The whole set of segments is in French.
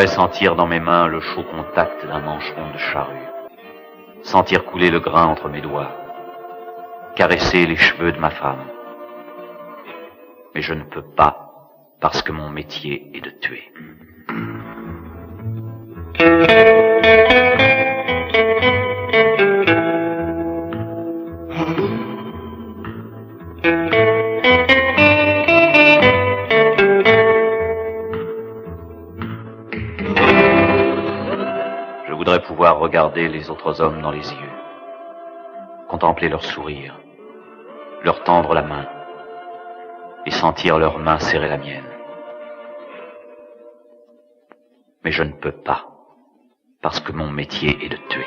voudrais sentir dans mes mains le chaud contact d'un mancheron de charrue, sentir couler le grain entre mes doigts, caresser les cheveux de ma femme. Mais je ne peux pas, parce que mon métier est de tuer. Je voudrais pouvoir regarder les autres hommes dans les yeux, contempler leur sourire, leur tendre la main et sentir leurs mains serrer la mienne. Mais je ne peux pas, parce que mon métier est de tuer.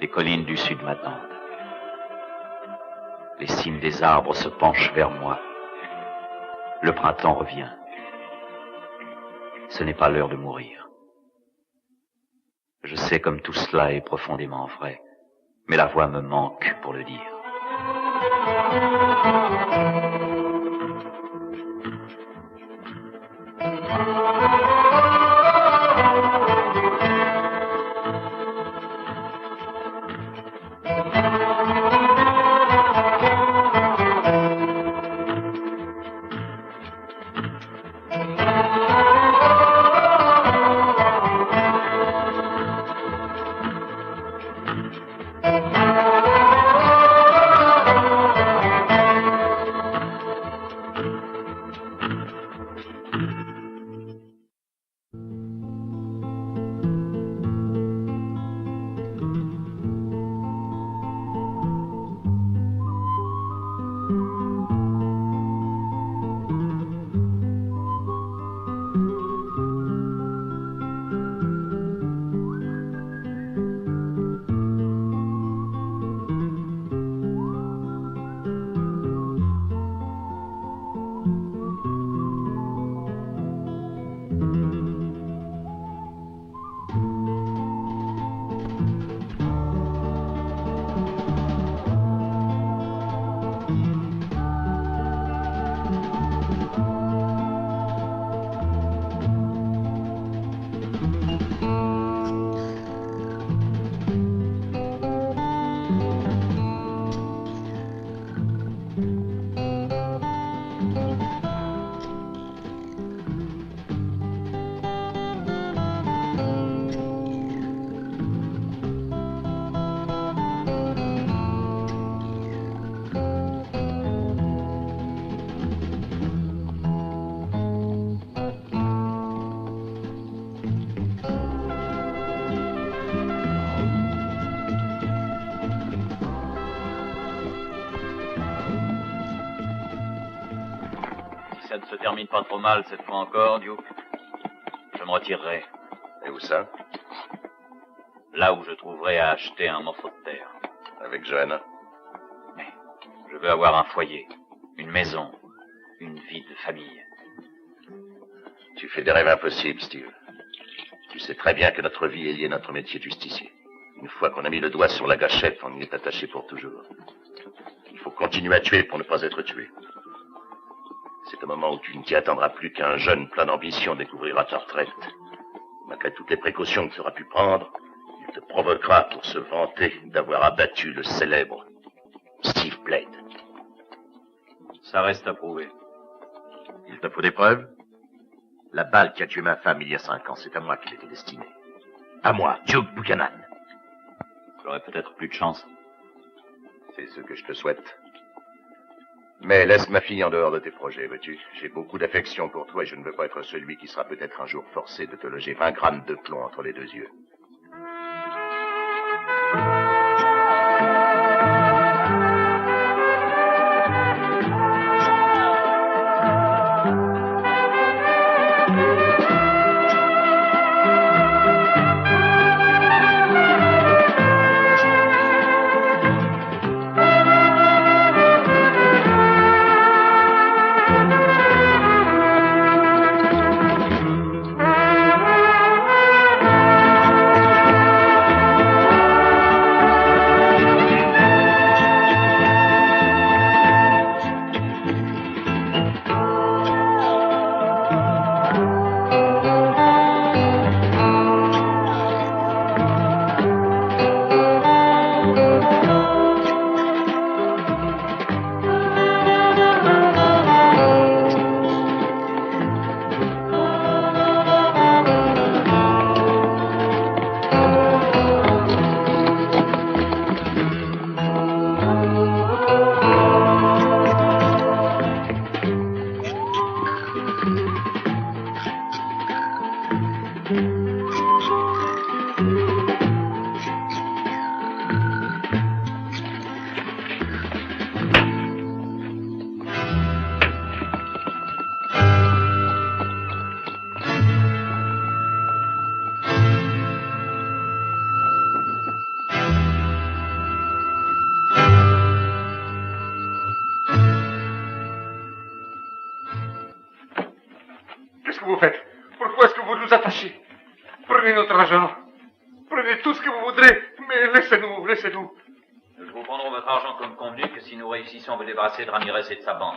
Les collines du sud m'attendent. Les cimes des arbres se penchent vers moi. Le printemps revient. Ce n'est pas l'heure de mourir. Je sais comme tout cela est profondément vrai, mais la voix me manque pour le dire. Ça ne se termine pas trop mal cette fois encore, Duke. Je me retirerai. Et où ça? Là où je trouverai à acheter un morceau de terre. Avec Johanna? Mais je veux avoir un foyer, une maison, une vie de famille. Tu fais des rêves impossibles, Steve. Tu sais très bien que notre vie est liée à notre métier de justicier. Une fois qu'on a mis le doigt sur la gâchette, on y est attaché pour toujours. Il faut continuer à tuer pour ne pas être tué. C'est au moment où tu ne t'y attendras plus qu'un jeune plein d'ambition découvrira ta retraite. Malgré toutes les précautions que tu auras pu prendre, il te provoquera pour se vanter d'avoir abattu le célèbre Steve Blade. Ça reste à prouver. Il te faut des preuves? La balle qui a tué ma femme il y a 5 ans, c'est à moi qu'elle était destinée. À moi, Duke Buchanan. J'aurai peut-être plus de chance. C'est ce que je te souhaite. Mais laisse ma fille en dehors de tes projets, veux-tu? J'ai beaucoup d'affection pour toi et je ne veux pas être celui qui sera peut-être un jour forcé de te loger 20 grammes de plomb entre les 2 yeux. Qu'est-ce que vous faites? Pourquoi est-ce que vous nous attachez? Prenez notre argent. Prenez tout ce que vous voudrez, mais laissez-nous, laissez-nous. Nous vous prendrons votre argent comme convenu que si nous réussissons à vous débarrasser de Ramirez et de sa bande.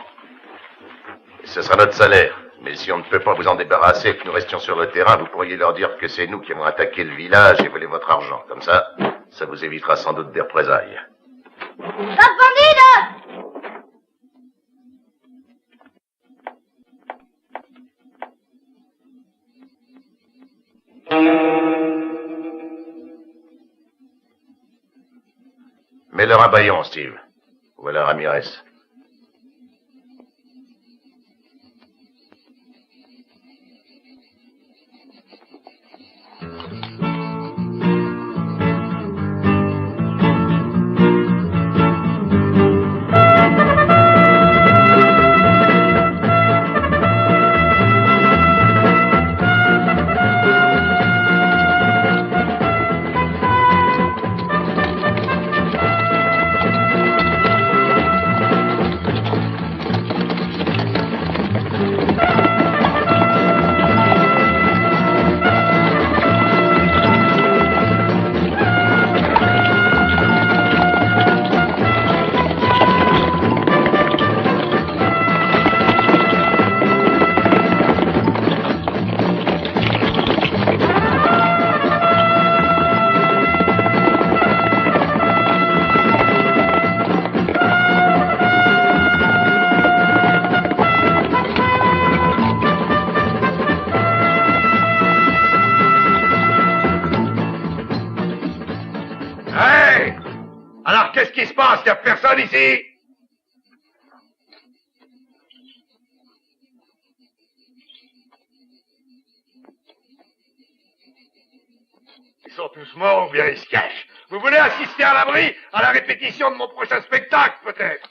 Ce sera notre salaire. Mais si on ne peut pas vous en débarrasser et que nous restions sur le terrain, vous pourriez leur dire que c'est nous qui avons attaqué le village et volé votre argent. Comme ça vous évitera sans doute des représailles. Mets-leur un bâillon, Steve. Voilà Ramirez. Il n'y a personne ici. Ils sont tous morts ou bien ils se cachent. Vous voulez assister à l'abri à la répétition de mon prochain spectacle, peut-être?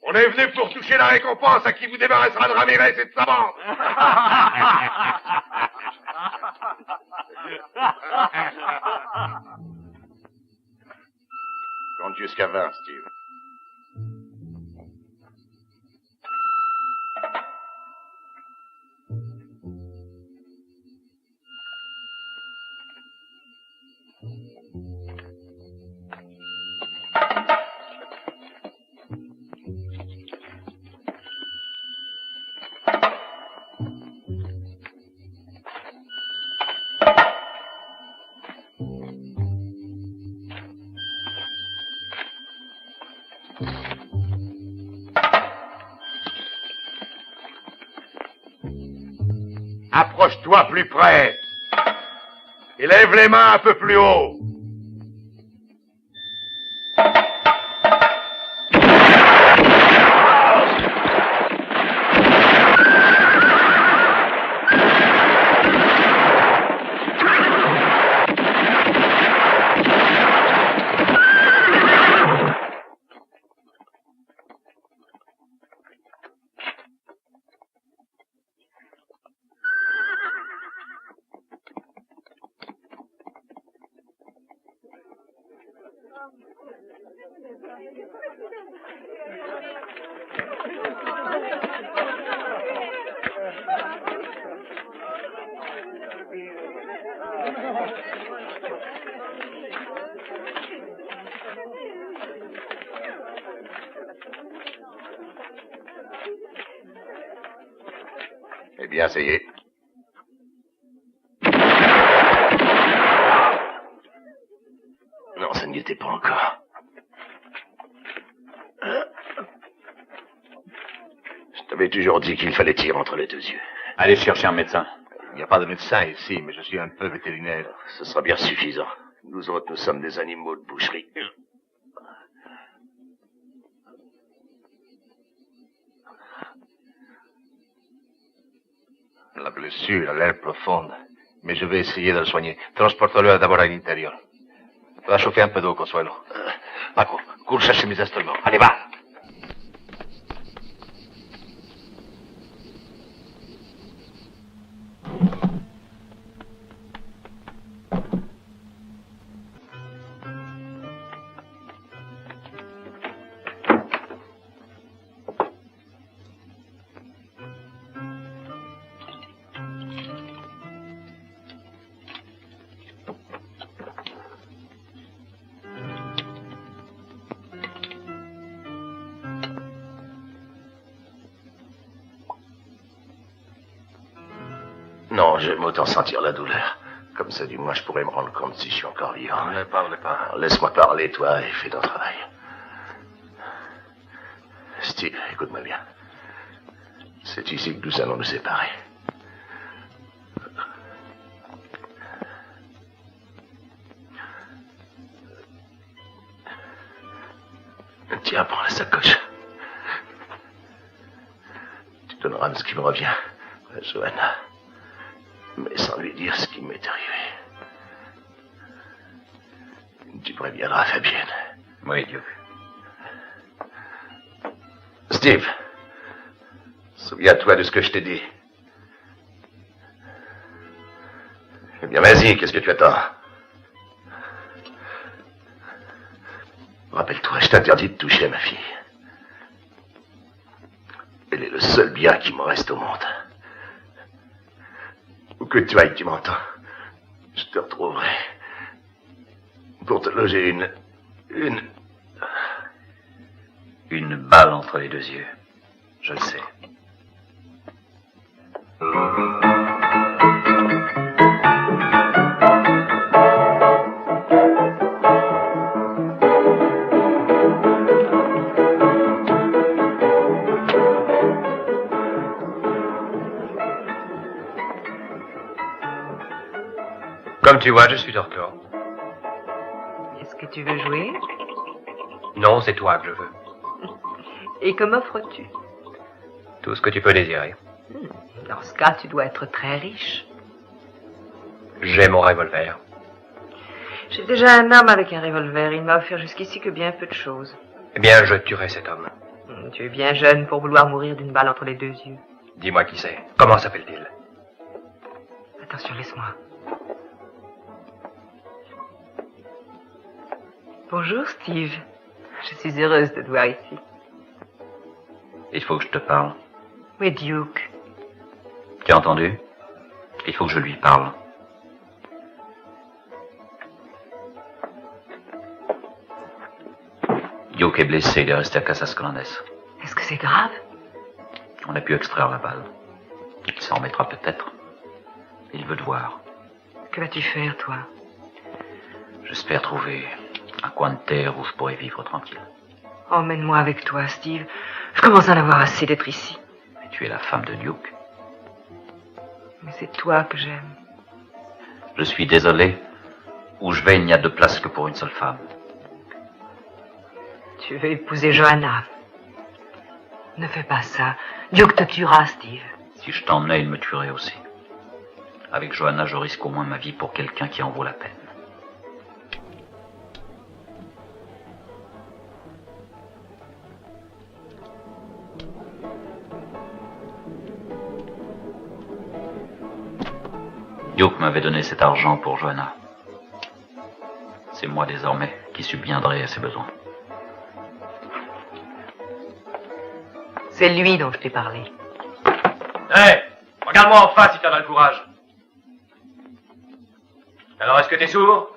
On est venu pour toucher la récompense à qui vous débarrassera de Ramirez et de sa bande. Compte jusqu'à 20, Steve. Approche-toi plus près. Et lève les mains un peu plus haut. Eh bien, ça y est. Non, ça n'y était pas encore. Je t'avais toujours dit qu'il fallait tirer entre les deux yeux. Allez chercher un médecin. Il n'y a pas de médecin ici, mais je suis un peu vétérinaire. Ce sera bien suffisant. Nous autres, nous sommes des animaux de boucherie. La blessure a l'air profonde, mais je vais essayer de le soigner. Transporte-le d'abord à l'intérieur. Va chauffer un peu d'eau, Consuelo. Paco, cours chercher mes instruments. Allez, va! Non, j'aime autant sentir la douleur. Comme ça, du moins, je pourrais me rendre compte si je suis encore vivant. Ne parlez pas. Alors, laisse-moi parler, toi, et fais ton travail. Steve, écoute-moi bien. C'est ici que nous allons nous séparer. Tiens, prends la sacoche. Tu donneras ce qui me revient à Johanna. Mais sans lui dire ce qui m'est arrivé. Tu préviendras Fabienne. Oui, Duke. Steve, souviens-toi de ce que je t'ai dit. Eh bien, vas-y, qu'est-ce que tu attends? Rappelle-toi, je t'interdis de toucher à ma fille. Elle est le seul bien qui me reste au monde. Où que tu ailles, tu m'entends. Je te retrouverai. Pour te loger Une balle entre les deux yeux. Je le sais. Comme tu vois, je suis de retour. Est-ce que tu veux jouer? Non, c'est toi que je veux. Et que m'offres-tu? Tout ce que tu peux désirer. Dans ce cas, tu dois être très riche. J'ai mon revolver. J'ai déjà un homme avec un revolver. Il m'a offert jusqu'ici que bien peu de choses. Eh bien, je tuerai cet homme. Tu es bien jeune pour vouloir mourir d'une balle entre les deux yeux. Dis-moi qui c'est. Comment s'appelle-t-il? Attention, laisse-moi. Bonjour, Steve. Je suis heureuse de te voir ici. Il faut que je te parle. Oui, Duke. Tu as entendu? Il faut que je lui parle. Duke est blessé, il est resté à Casas Grandes. Est-ce que c'est grave? On a pu extraire la balle. Il s'en remettra peut-être. Il veut te voir. Que vas-tu faire, toi? J'espère trouver un coin de terre où je pourrai vivre tranquille. Emmène-moi avec toi, Steve. Je commence à en avoir assez d'être ici. Mais tu es la femme de Duke. Mais c'est toi que j'aime. Je suis désolé. Où je vais, il n'y a de place que pour une seule femme. Tu veux épouser Johanna. Ne fais pas ça. Duke te tuera, Steve. Si je t'emmenais, il me tuerait aussi. Avec Johanna, je risque au moins ma vie pour quelqu'un qui en vaut la peine. Duke m'avait donné cet argent pour Johanna. C'est moi désormais qui subviendrai à ses besoins. C'est lui dont je t'ai parlé. Hé, regarde-moi en face si t'en as le courage. Alors, est-ce que t'es sourd?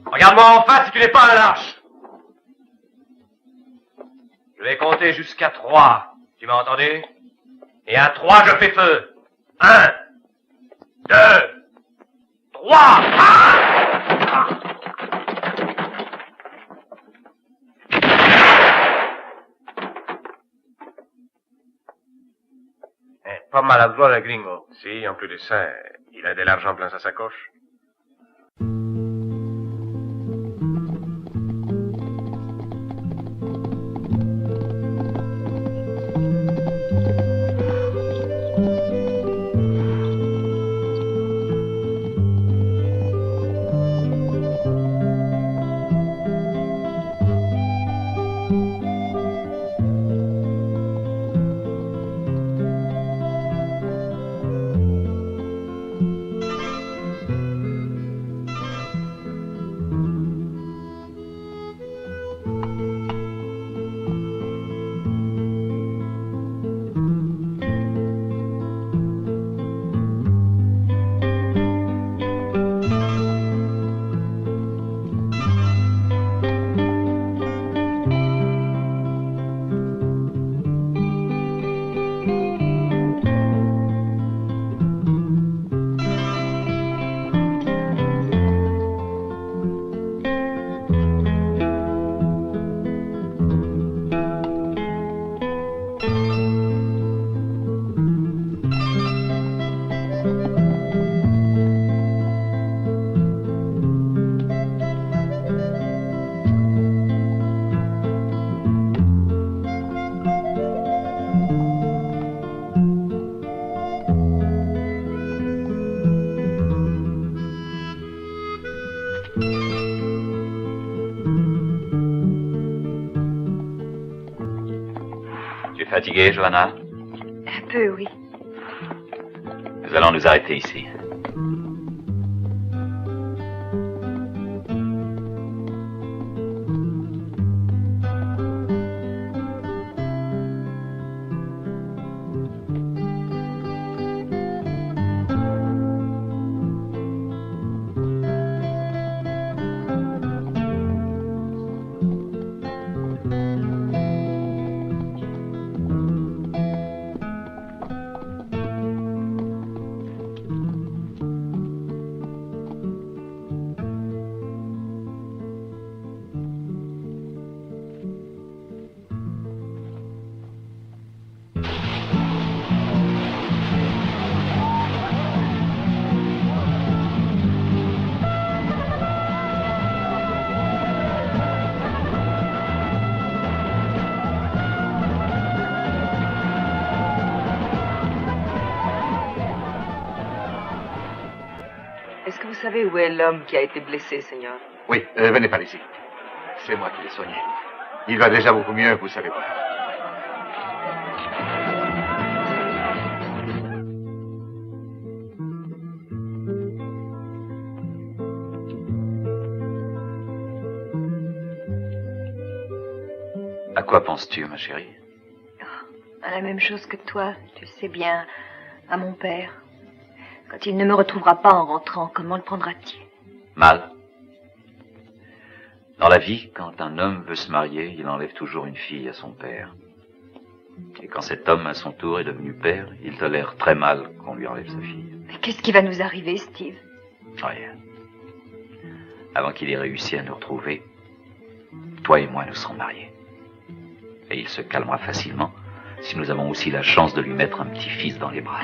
Regarde-moi en face si tu n'es pas un lâche. Je vais compter jusqu'à 3. Tu m'as entendu? Et à 3, je fais feu. 1, 2, 3. Pas maladroit, le gringo. Si, en plus de ça, il a de l'argent plein sa sacoche. Tu es fatiguée, Johanna? Un peu, oui. Nous allons nous arrêter ici. Est-ce que vous savez où est l'homme qui a été blessé, Seigneur? Oui, venez par ici. C'est moi qui l'ai soigné. Il va déjà beaucoup mieux, vous savez pas. À quoi penses-tu, ma chérie? À la même chose que toi, tu sais bien, à mon père. Quand il ne me retrouvera pas en rentrant, comment le prendra-t-il? Mal. Dans la vie, quand un homme veut se marier, il enlève toujours une fille à son père. Et quand cet homme, à son tour, est devenu père, il tolère très mal qu'on lui enlève sa fille. Mais qu'est-ce qui va nous arriver, Steve? Rien. Avant qu'il ait réussi à nous retrouver, toi et moi nous serons mariés. Et il se calmera facilement si nous avons aussi la chance de lui mettre un petit-fils dans les bras.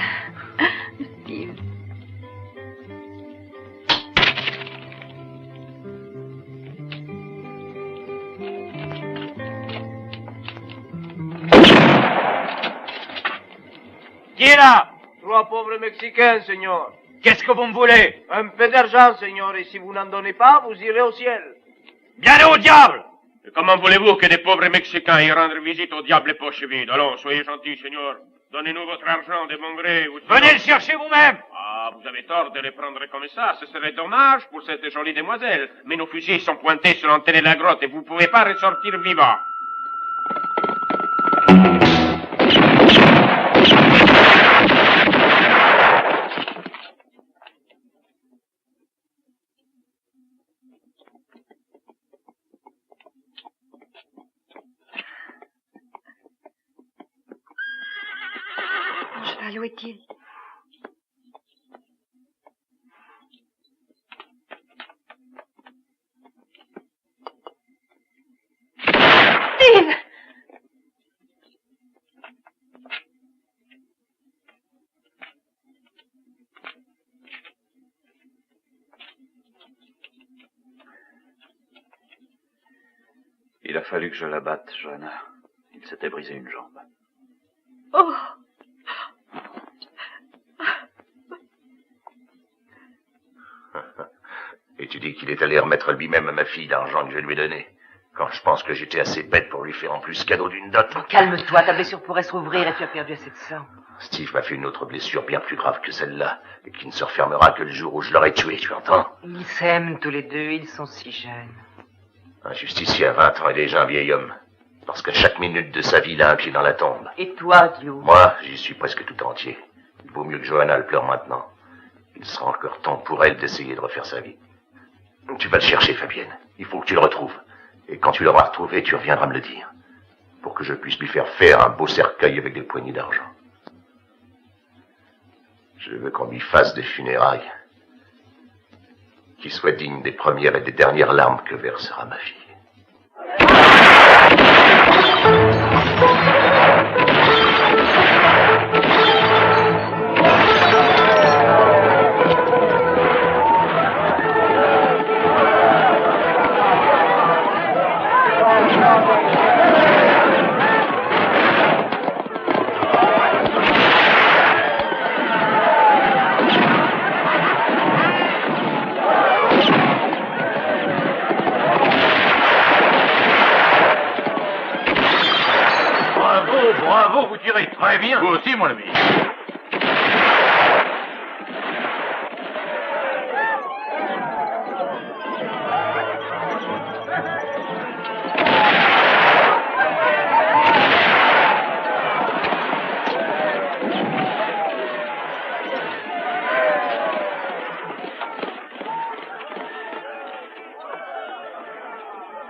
Steve. Qui est là? 3 pauvres Mexicains, Seigneur. Qu'est-ce que vous me voulez? Un peu d'argent, Seigneur, et si vous n'en donnez pas, vous irez au ciel. Bien au diable! Et comment voulez-vous que des pauvres Mexicains y rendre visite au diable les poches vides? Allons, soyez gentils, Seigneur. Donnez-nous votre argent de bon gré. Venez le chercher vous-même! Ah, vous avez tort de les prendre comme ça. Ce serait dommage pour cette jolie demoiselle. Mais nos fusils sont pointés sur l'entrée de la grotte et vous ne pouvez pas ressortir vivant. Mon cheval, où est-il? Steve! Il a fallu que je la batte, Johanna. Il s'était brisé une jambe. Oh! Et tu dis qu'il est allé remettre lui-même à ma fille l'argent que je lui ai donné, quand je pense que j'étais assez bête pour lui faire en plus cadeau d'une dot. Calme-toi, ta blessure pourrait se rouvrir et tu as perdu assez de sang. Steve m'a fait une autre blessure bien plus grave que celle-là, et qui ne se refermera que le jour où je l'aurai tué, tu entends? Ils s'aiment tous les deux, ils sont si jeunes. Un justicier à 20 ans est déjà un vieil homme, parce qu'à chaque minute de sa vie, il a un pied dans la tombe. Et toi, Dio? Moi, j'y suis presque tout entier. Il vaut mieux que Johanna le pleure maintenant. Il sera encore temps pour elle d'essayer de refaire sa vie. Tu vas le chercher, Fabienne. Il faut que tu le retrouves. Et quand tu l'auras retrouvé, tu reviendras me le dire. Pour que je puisse lui faire un beau cercueil avec des poignées d'argent. Je veux qu'on lui fasse des funérailles qui soient dignes des premières et des dernières larmes que versera ma fille. Bravo, bravo, vous tirez très bien. Vous aussi, mon ami.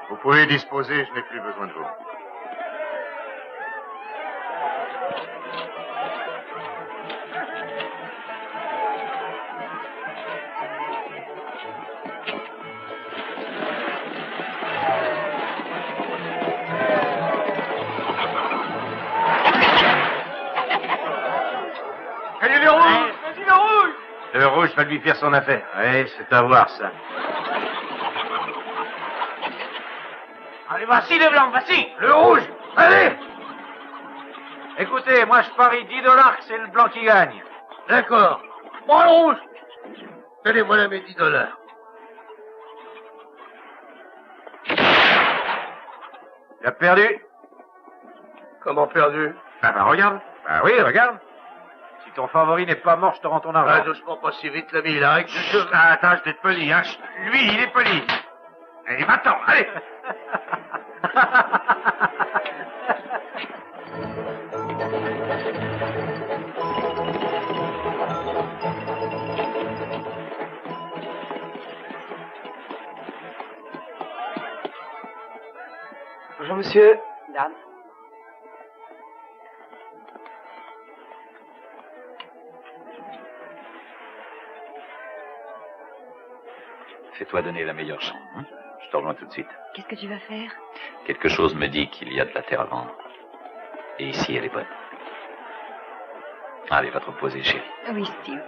Vous pouvez disposer, je n'ai plus besoin de vous. Le rouge va lui faire son affaire. Oui, c'est à voir, ça. Allez, voici les blancs, voici. Le rouge, allez. Écoutez, moi je parie $10 que c'est le blanc qui gagne. D'accord. Bon, le rouge. Tenez-moi là mes $10. Tu as perdu? Comment perdu? Bah, regarde. Bah oui, regarde. Si ton favori n'est pas mort, je te rends ton argent. Ah, doucement, pas si vite, l'ami, il arrête. Attends, je vais te poli, hein. Lui, il est poli. Allez, va-t'en, allez. Bonjour, monsieur. Dame. Fais-toi donner la meilleure chambre. Hein? Je te rejoins tout de suite. Qu'est-ce que tu vas faire? Quelque chose me dit qu'il y a de la terre à vendre. Et ici, elle est bonne. Allez, va te reposer, chérie. Oui, Steve.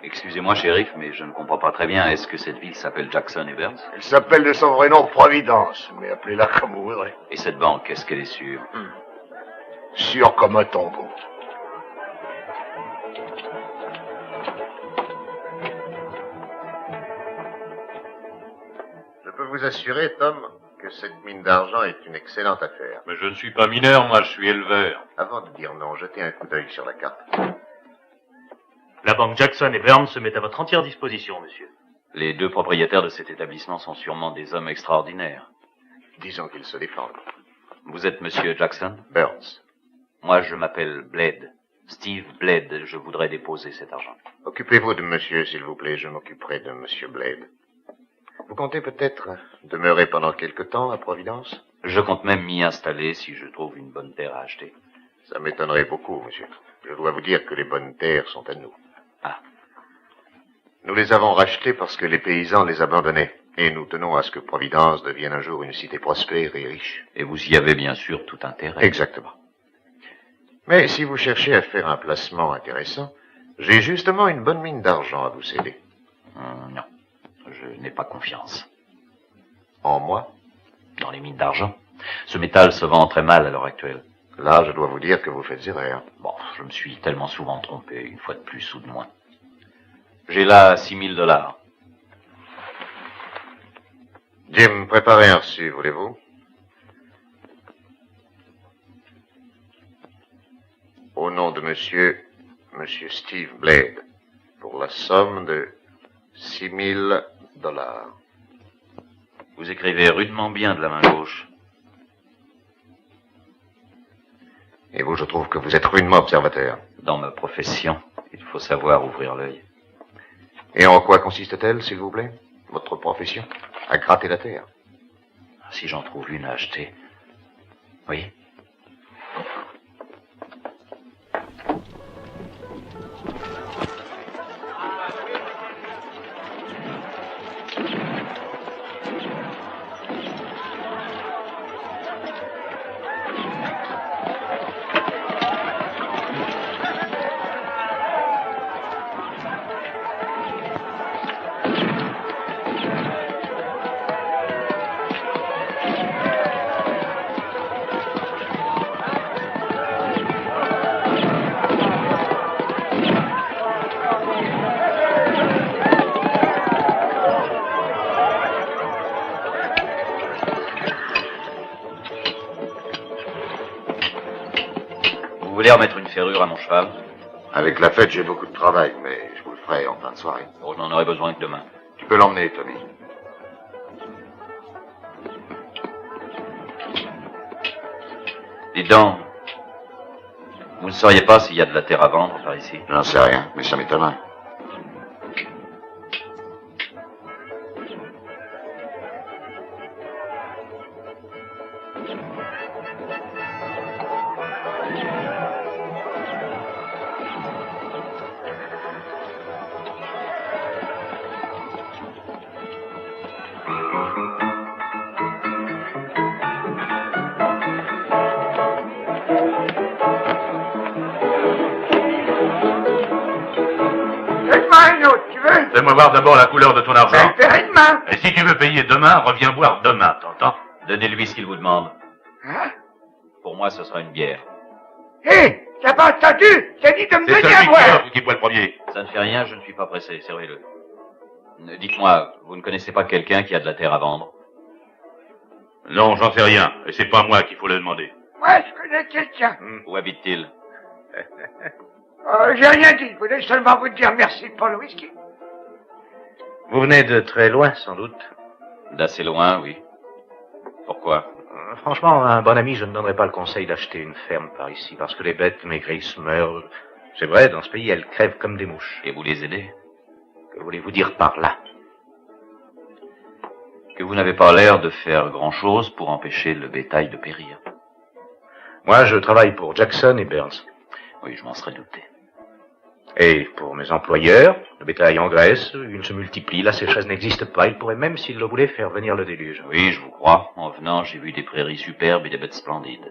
Excusez-moi, shérif, mais je ne comprends pas très bien. Est-ce que cette ville s'appelle Jackson et Burns? Elle s'appelle de son vrai nom Providence, mais appelez-la comme vous voudrez. Et cette banque, est-ce qu'elle est sûre? Sûr comme un tombeau. Je peux vous assurer, Tom, que cette mine d'argent est une excellente affaire. Mais je ne suis pas mineur, moi, je suis éleveur. Avant de dire non, jetez un coup d'œil sur la carte. La banque Jackson et Burns se met à votre entière disposition, monsieur. Les deux propriétaires de cet établissement sont sûrement des hommes extraordinaires. Disons qu'ils se défendent. Vous êtes monsieur Jackson? Burns. Moi, je m'appelle Blade. Steve Blade. Je voudrais déposer cet argent. Occupez-vous de monsieur, s'il vous plaît. Je m'occuperai de monsieur Blade. Vous comptez peut-être demeurer pendant quelque temps à Providence? Je compte même m'y installer si je trouve une bonne terre à acheter. Ça m'étonnerait beaucoup, monsieur. Je dois vous dire que les bonnes terres sont à nous. Ah. Nous les avons rachetées parce que les paysans les abandonnaient. Et nous tenons à ce que Providence devienne un jour une cité prospère et riche. Et vous y avez bien sûr tout intérêt. Exactement. Mais si vous cherchez à faire un placement intéressant, j'ai justement une bonne mine d'argent à vous céder. Non, je n'ai pas confiance. En moi? Dans les mines d'argent. Ce métal se vend très mal à l'heure actuelle. Là, je dois vous dire que vous faites erreur. Bon, je me suis tellement souvent trompé, une fois de plus ou de moins. J'ai là $6,000. Jim, préparez un reçu, voulez-vous? Au nom de monsieur Steve Blade, pour la somme de $6,000. Vous écrivez rudement bien de la main gauche. Et vous, je trouve que vous êtes rudement observateur. Dans ma profession, il faut savoir ouvrir l'œil. Et en quoi consiste-t-elle, s'il vous plaît? Votre profession? À gratter la terre. Si j'en trouve une à acheter. Oui. Vous voulez remettre une ferrure à mon cheval? Avec la fête, j'ai beaucoup de travail, mais je vous le ferai en fin de soirée. Oh, je n'en aurai besoin que demain. Tu peux l'emmener, Tommy. Dites donc, vous ne sauriez pas s'il y a de la terre à vendre par ici? J'en sais rien, mais ça m'étonnerait. Fais-moi voir d'abord la couleur de ton argent. Demain. Et si tu veux payer demain, reviens boire demain, t'entends? Donnez-lui ce qu'il vous demande. Hein? Pour moi, ce sera une bière. Hé, t'as pas entendu? J'ai dit de me C'est donner à celui boire. qui boit le premier. Ça ne fait rien, je ne suis pas pressé, servez-le. Dites-moi, vous ne connaissez pas quelqu'un qui a de la terre à vendre? Non, j'en sais rien. Et c'est pas moi qu'il faut le demander. Moi, je connais quelqu'un. Où habite-t-il? J'ai rien dit. Je voulais seulement vous dire merci pour le whisky. Vous venez de très loin, sans doute. D'assez loin, oui. Pourquoi? Franchement, à un bon ami, je ne donnerais pas le conseil d'acheter une ferme par ici, parce que les bêtes maigrissent, meurent. C'est vrai, dans ce pays, elles crèvent comme des mouches. Et vous les aidez? Que voulez-vous dire par là? Que vous n'avez pas l'air de faire grand-chose pour empêcher le bétail de périr. Moi, je travaille pour Jackson et Burns. Oui, je m'en serais douté. Et pour mes employeurs, le bétail engraisse, il se multiplie, la sécheresse n'existe pas, il pourrait même, s'il le voulait, faire venir le déluge. Oui, je vous crois. En venant, j'ai vu des prairies superbes et des bêtes splendides.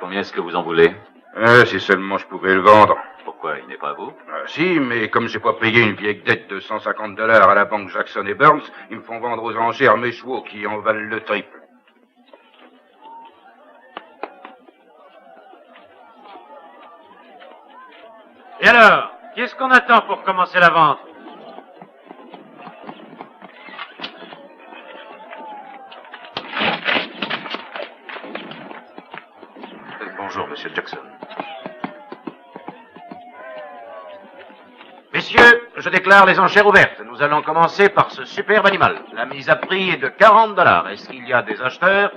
Combien est-ce que vous en voulez? Si seulement je pouvais le vendre. Pourquoi? Il n'est pas à vous? Si, mais comme j'ai pas payé une vieille dette de $150 à la banque Jackson et Burns, ils me font vendre aux enchères mes chevaux qui en valent le triple. Et alors, qu'est-ce qu'on attend pour commencer la vente? Bonjour, monsieur Jackson. Messieurs, je déclare les enchères ouvertes. Nous allons commencer par ce superbe animal. La mise à prix est de $40. Est-ce qu'il y a des acheteurs?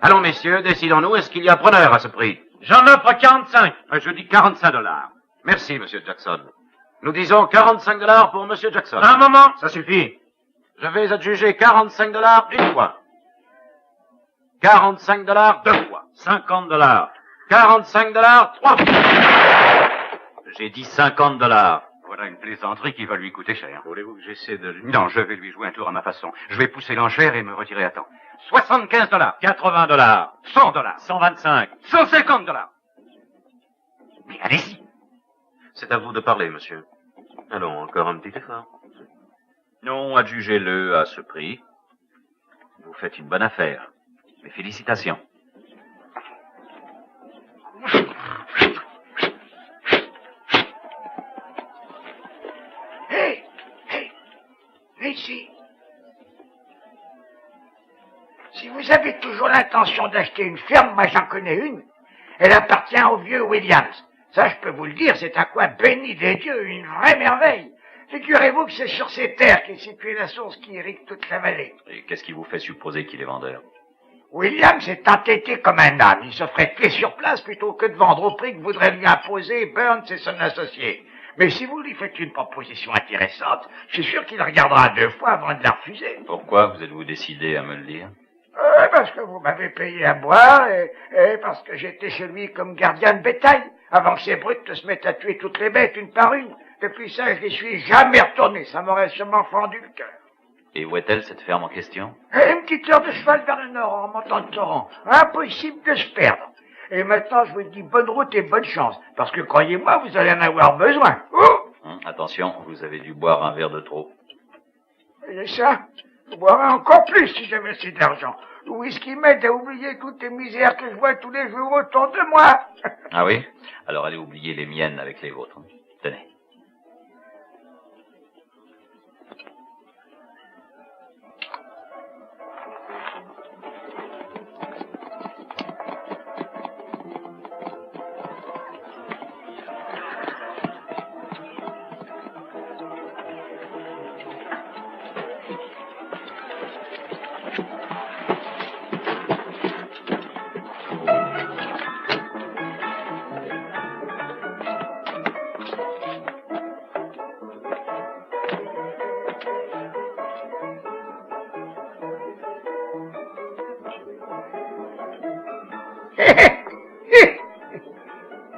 Allons, messieurs, décidons-nous. Est-ce qu'il y a preneur à ce prix? J'en offre 45. Je dis $45. Merci, monsieur Jackson. Nous disons $45 pour monsieur Jackson. Un moment. Ça suffit. Je vais adjuger $45 une fois. $45 deux fois. $50. $45 trois fois. J'ai dit $50. Voilà une plaisanterie qui va lui coûter cher. Voulez-vous que j'essaie de... Non, je vais lui jouer un tour à ma façon. Je vais pousser l'enchère et me retirer à temps. $75. $80. $100. 125. $150. Mais allez-y. C'est à vous de parler, monsieur. Allons, encore un petit effort. Non, adjugez-le à ce prix. Vous faites une bonne affaire. Mes félicitations. Ici. Si vous avez toujours l'intention d'acheter une ferme, moi j'en connais une. Elle appartient au vieux Williams. Ça, je peux vous le dire, c'est un coin béni des dieux, une vraie merveille. Figurez-vous que c'est sur ces terres qu'est située la source qui irrigue toute la vallée. Et qu'est-ce qui vous fait supposer qu'il est vendeur? Williams est entêté comme un âne. Il se ferait tuer sur place plutôt que de vendre au prix que voudrait lui imposer Burns et son associé. Mais si vous lui faites une proposition intéressante, je suis sûr qu'il regardera 2 fois avant de la refuser. Pourquoi vous êtes-vous décidé à me le dire? Parce que vous m'avez payé à boire et parce que j'étais chez lui comme gardien de bétail, avant que ces brutes se mettent à tuer toutes les bêtes une par une. Depuis ça, je n'y suis jamais retourné. Ça m'aurait sûrement fendu le cœur. Et où est-elle, cette ferme en question? Une petite heure de cheval vers le nord, en montant le torrent. Impossible de se perdre. Et maintenant, je vous dis bonne route et bonne chance, parce que croyez-moi, vous allez en avoir besoin. Attention, vous avez dû boire un verre de trop. Et ça, je boirai encore plus si j'avais assez d'argent. Le whisky m'aide à oublier toutes les misères que je vois tous les jours autour de moi. Ah oui? Alors allez oublier les miennes avec les vôtres. Tenez.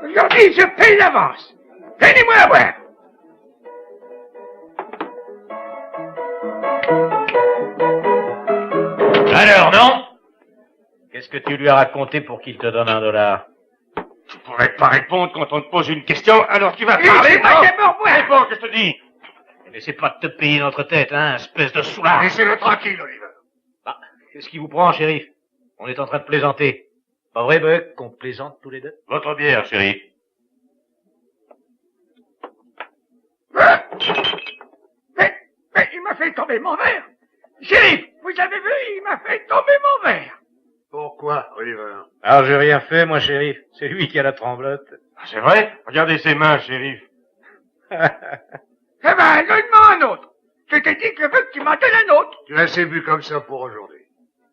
Aujourd'hui, je paye l'avance. Donnez-moi à boire. Alors, non? Qu'est-ce que tu lui as raconté pour qu'il te donne $1? Tu pourrais pas répondre quand on te pose une question, alors tu vas parler, c'est moi qui ai mort, boire. Réponds, que je te dis. N'essaie pas de te payer notre tête, hein, espèce de soulard. Laissez-le tranquille, Oliver. Bah, qu'est-ce qui vous prend, shérif? On est en train de plaisanter. Pas vrai, Buck, qu'on plaisante tous les deux? Votre bière, shérif. Mais il m'a fait tomber mon verre. Shérif, vous avez vu, il m'a fait tomber mon verre. Pourquoi, Oliver? Alors, j'ai rien fait, moi, shérif. C'est lui qui a la tremblote. C'est vrai? Regardez ses mains, shérif. Eh ben, donne-moi un autre. Je t'ai dit que je veux que tu m'en donnes un autre. Tu as assez bu comme ça pour aujourd'hui.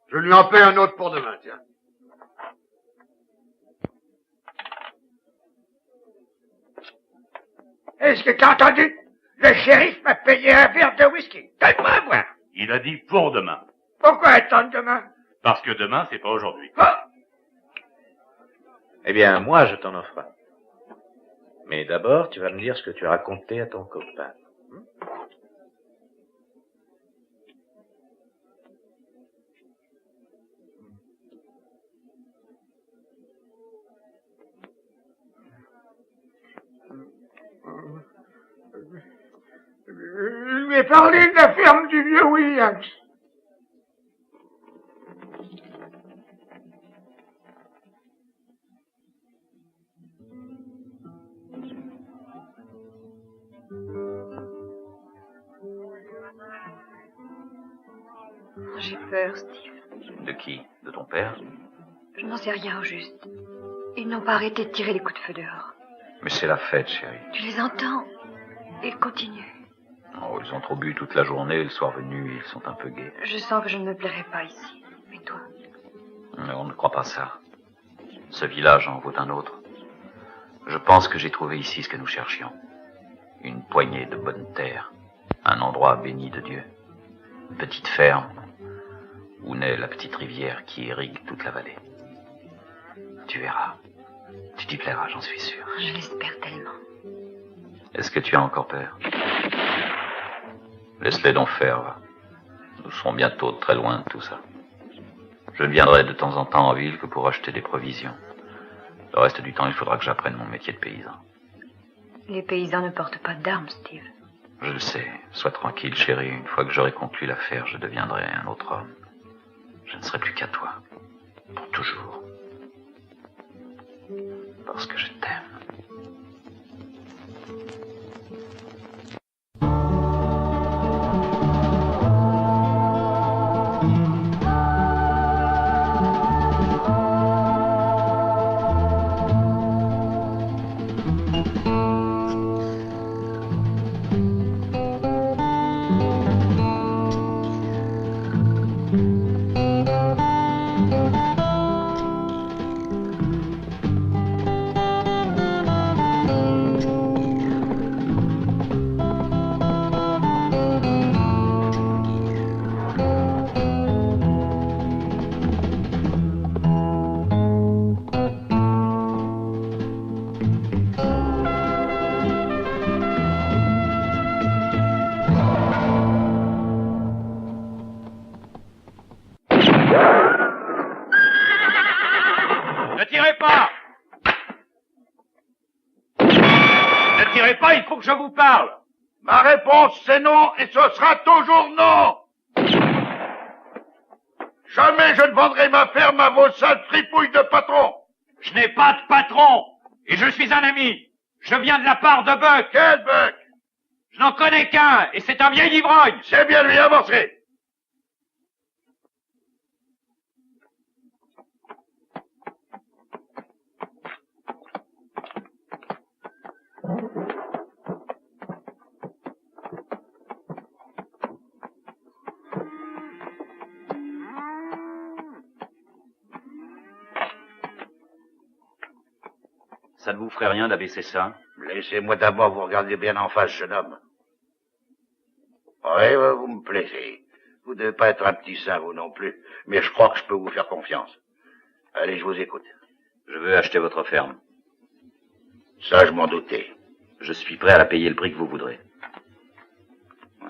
Je lui en paie un autre pour demain, tiens. Est-ce que t'as entendu? Le shérif m'a payé un verre de whisky. Donne-moi à boire. Il a dit pour demain. Pourquoi attendre demain? Parce que demain, c'est pas aujourd'hui. Eh bien, moi, je t'en offre un. Mais d'abord, tu vas me dire ce que tu as raconté à ton copain. Je lui ai parlé de la ferme du vieux Williams. J'ai peur, Steve. De qui? De ton père? Je n'en sais rien au juste. Ils n'ont pas arrêté de tirer les coups de feu dehors. Mais c'est la fête, chérie. Tu les entends? Ils continuent. Oh, ils ont trop bu toute la journée, le soir venu, ils sont un peu gais. Je sens que je ne me plairai pas ici. Mais toi? Mais on ne croit pas ça. Ce village en vaut un autre. Je pense que j'ai trouvé ici ce que nous cherchions. Une poignée de bonnes terres. Un endroit béni de Dieu. Une petite ferme où naît la petite rivière qui irrigue toute la vallée. Tu verras. Tu t'y plairas, j'en suis sûr. Je l'espère tellement. Est-ce que tu as encore peur? Laisse-les donc faire, va. Nous serons bientôt très loin de tout ça. Je ne viendrai de temps en temps en ville que pour acheter des provisions. Le reste du temps, il faudra que j'apprenne mon métier de paysan. Les paysans ne portent pas d'armes, Steve. Je le sais. Sois tranquille, chérie. Une fois que j'aurai conclu l'affaire, je deviendrai un autre homme. Je ne serai plus qu'à toi. Pour toujours. Parce que je t'aime. Ne tirez pas! Ne tirez pas, il faut que je vous parle! Ma réponse, c'est non, et ce sera toujours non! Jamais je ne vendrai ma ferme à vos sales fripouilles de patrons! Je n'ai pas de patron! Et je suis un ami! Je viens de la part de Buck! Quel Buck? Je n'en connais qu'un, et c'est un vieil ivrogne! C'est bien lui, avancez! Ça ne vous ferait rien d'abaisser ça? Laissez-moi d'abord vous regarder bien en face, jeune homme. Oui, vous me plaisez. Vous ne devez pas être un petit saint, vous non plus. Mais je crois que je peux vous faire confiance. Allez, je vous écoute. Je veux acheter votre ferme. Ça, je m'en doutais. Je suis prêt à la payer le prix que vous voudrez. Ouais.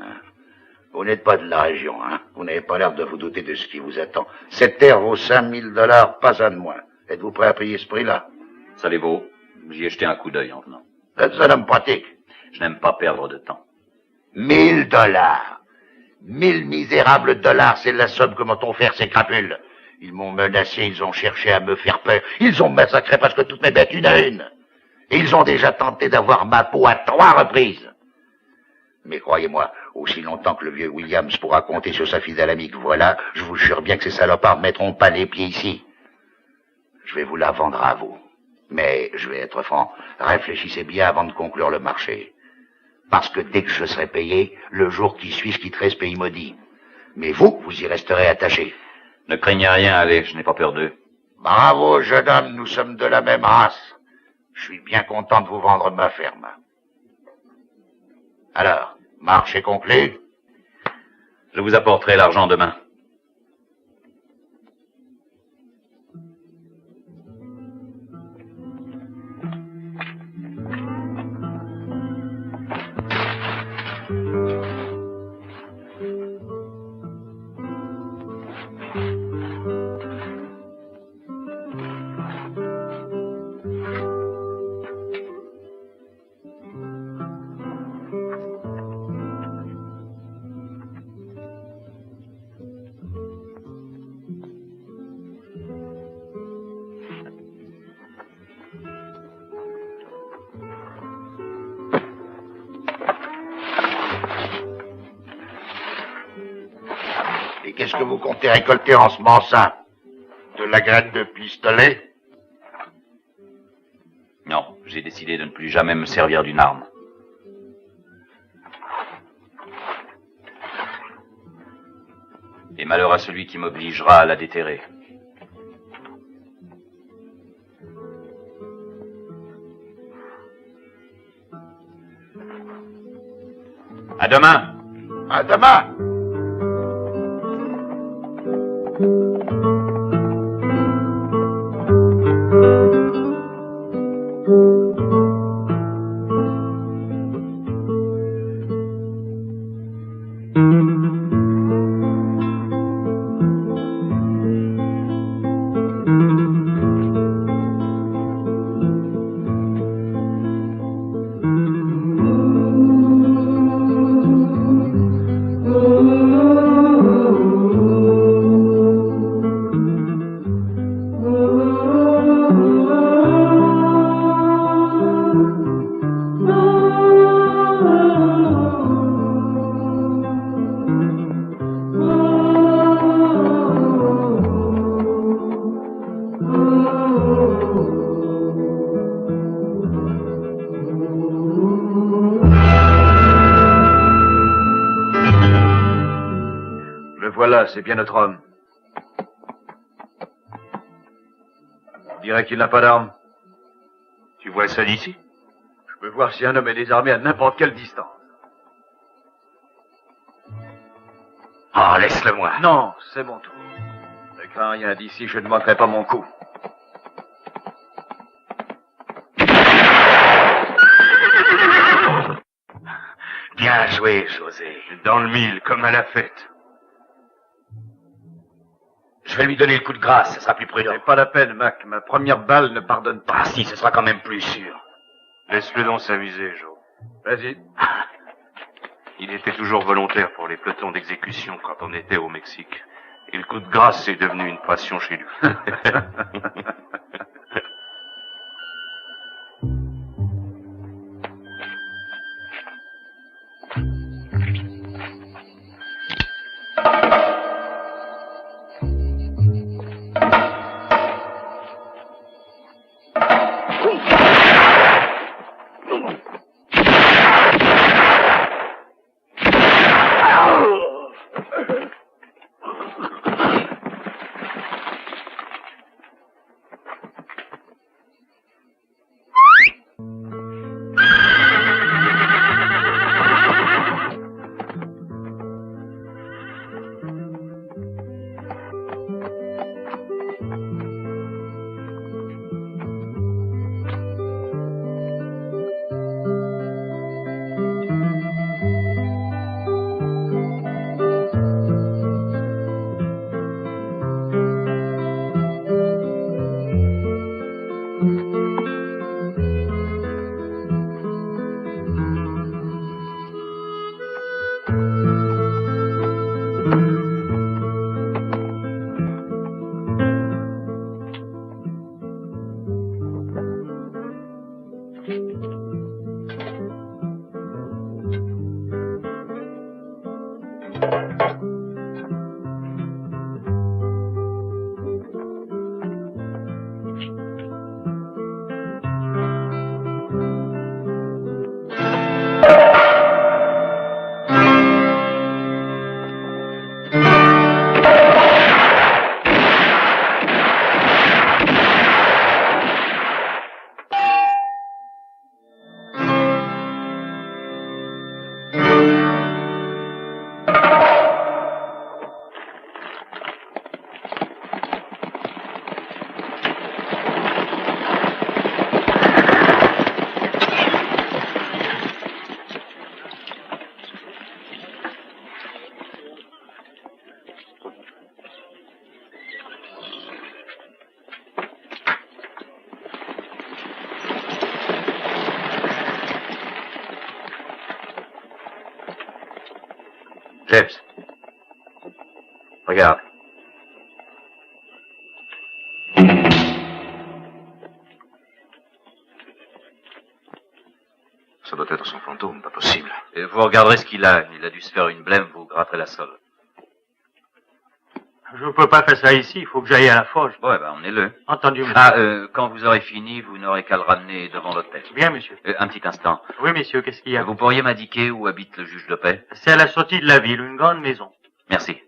Vous n'êtes pas de la région, hein? Vous n'avez pas l'air de vous douter de ce qui vous attend. Cette terre vaut 5000 $, pas un de moins. Êtes-vous prêt à payer ce prix-là? Ça les vaut. J'y ai jeté un coup d'œil en venant. Vous êtes un homme pratique. Je n'aime pas perdre de temps. 1000 $. 1000 misérables $, c'est la somme que m'ont offert ces crapules. Ils m'ont menacé, ils ont cherché à me faire peur. Ils ont massacré presque toutes mes bêtes une à une. Et ils ont déjà tenté d'avoir ma peau à 3 reprises. Mais croyez-moi, aussi longtemps que le vieux Williams pourra compter sur sa fidèle amie que voilà, je vous jure bien que ces salopards ne mettront pas les pieds ici. Je vais vous la vendre à vous. Mais, je vais être franc, réfléchissez bien avant de conclure le marché. Parce que dès que je serai payé, le jour qui suit, je quitterai ce pays maudit. Mais vous y resterez attaché. Ne craignez rien, allez, je n'ai pas peur d'eux. Bravo, jeune homme, nous sommes de la même race. Je suis bien content de vous vendre ma ferme. Alors, marché conclu? Je vous apporterai l'argent demain. Et qu'est-ce que vous comptez récolter en ce mansin? De la graine de pistolet? Non, j'ai décidé de ne plus jamais me servir d'une arme. Et malheur à celui qui m'obligera à la déterrer. À demain! À demain! Oh Voilà, c'est bien notre homme. On dirait qu'il n'a pas d'arme. Tu vois ça d'ici? Je peux voir si un homme est désarmé à n'importe quelle distance. Ah, laisse-le-moi. Non, c'est mon tour. Ne crains rien d'ici, je ne manquerai pas mon coup. Bien joué, José. Dans le mille, comme à la fête. Je vais lui donner le coup de grâce, ça sera plus prudent. C'est pas la peine, Mac. Ma première balle ne pardonne pas. Ah si, ce sera quand même plus sûr. Laisse-le donc s'amuser, Joe. Vas-y. Il était toujours volontaire pour les pelotons d'exécution quand on était au Mexique. Et le coup de grâce est devenu une passion chez lui. James. Regarde. Ça doit être son fantôme, pas possible. Et vous regarderez ce qu'il a. Il a dû se faire une blême, vous gratterez la sole. Je ne peux pas faire ça ici, il faut que j'aille à la forge. Ouais, ben, emmenez-le. Entendu, monsieur. Ah, quand vous aurez fini, vous n'aurez qu'à le ramener devant l'hôtel. Bien, monsieur. Un petit instant. Oui, monsieur, qu'est-ce qu'il y a? Vous pourriez m'indiquer où habite le juge de paix? C'est à la sortie de la ville, une grande maison. Merci.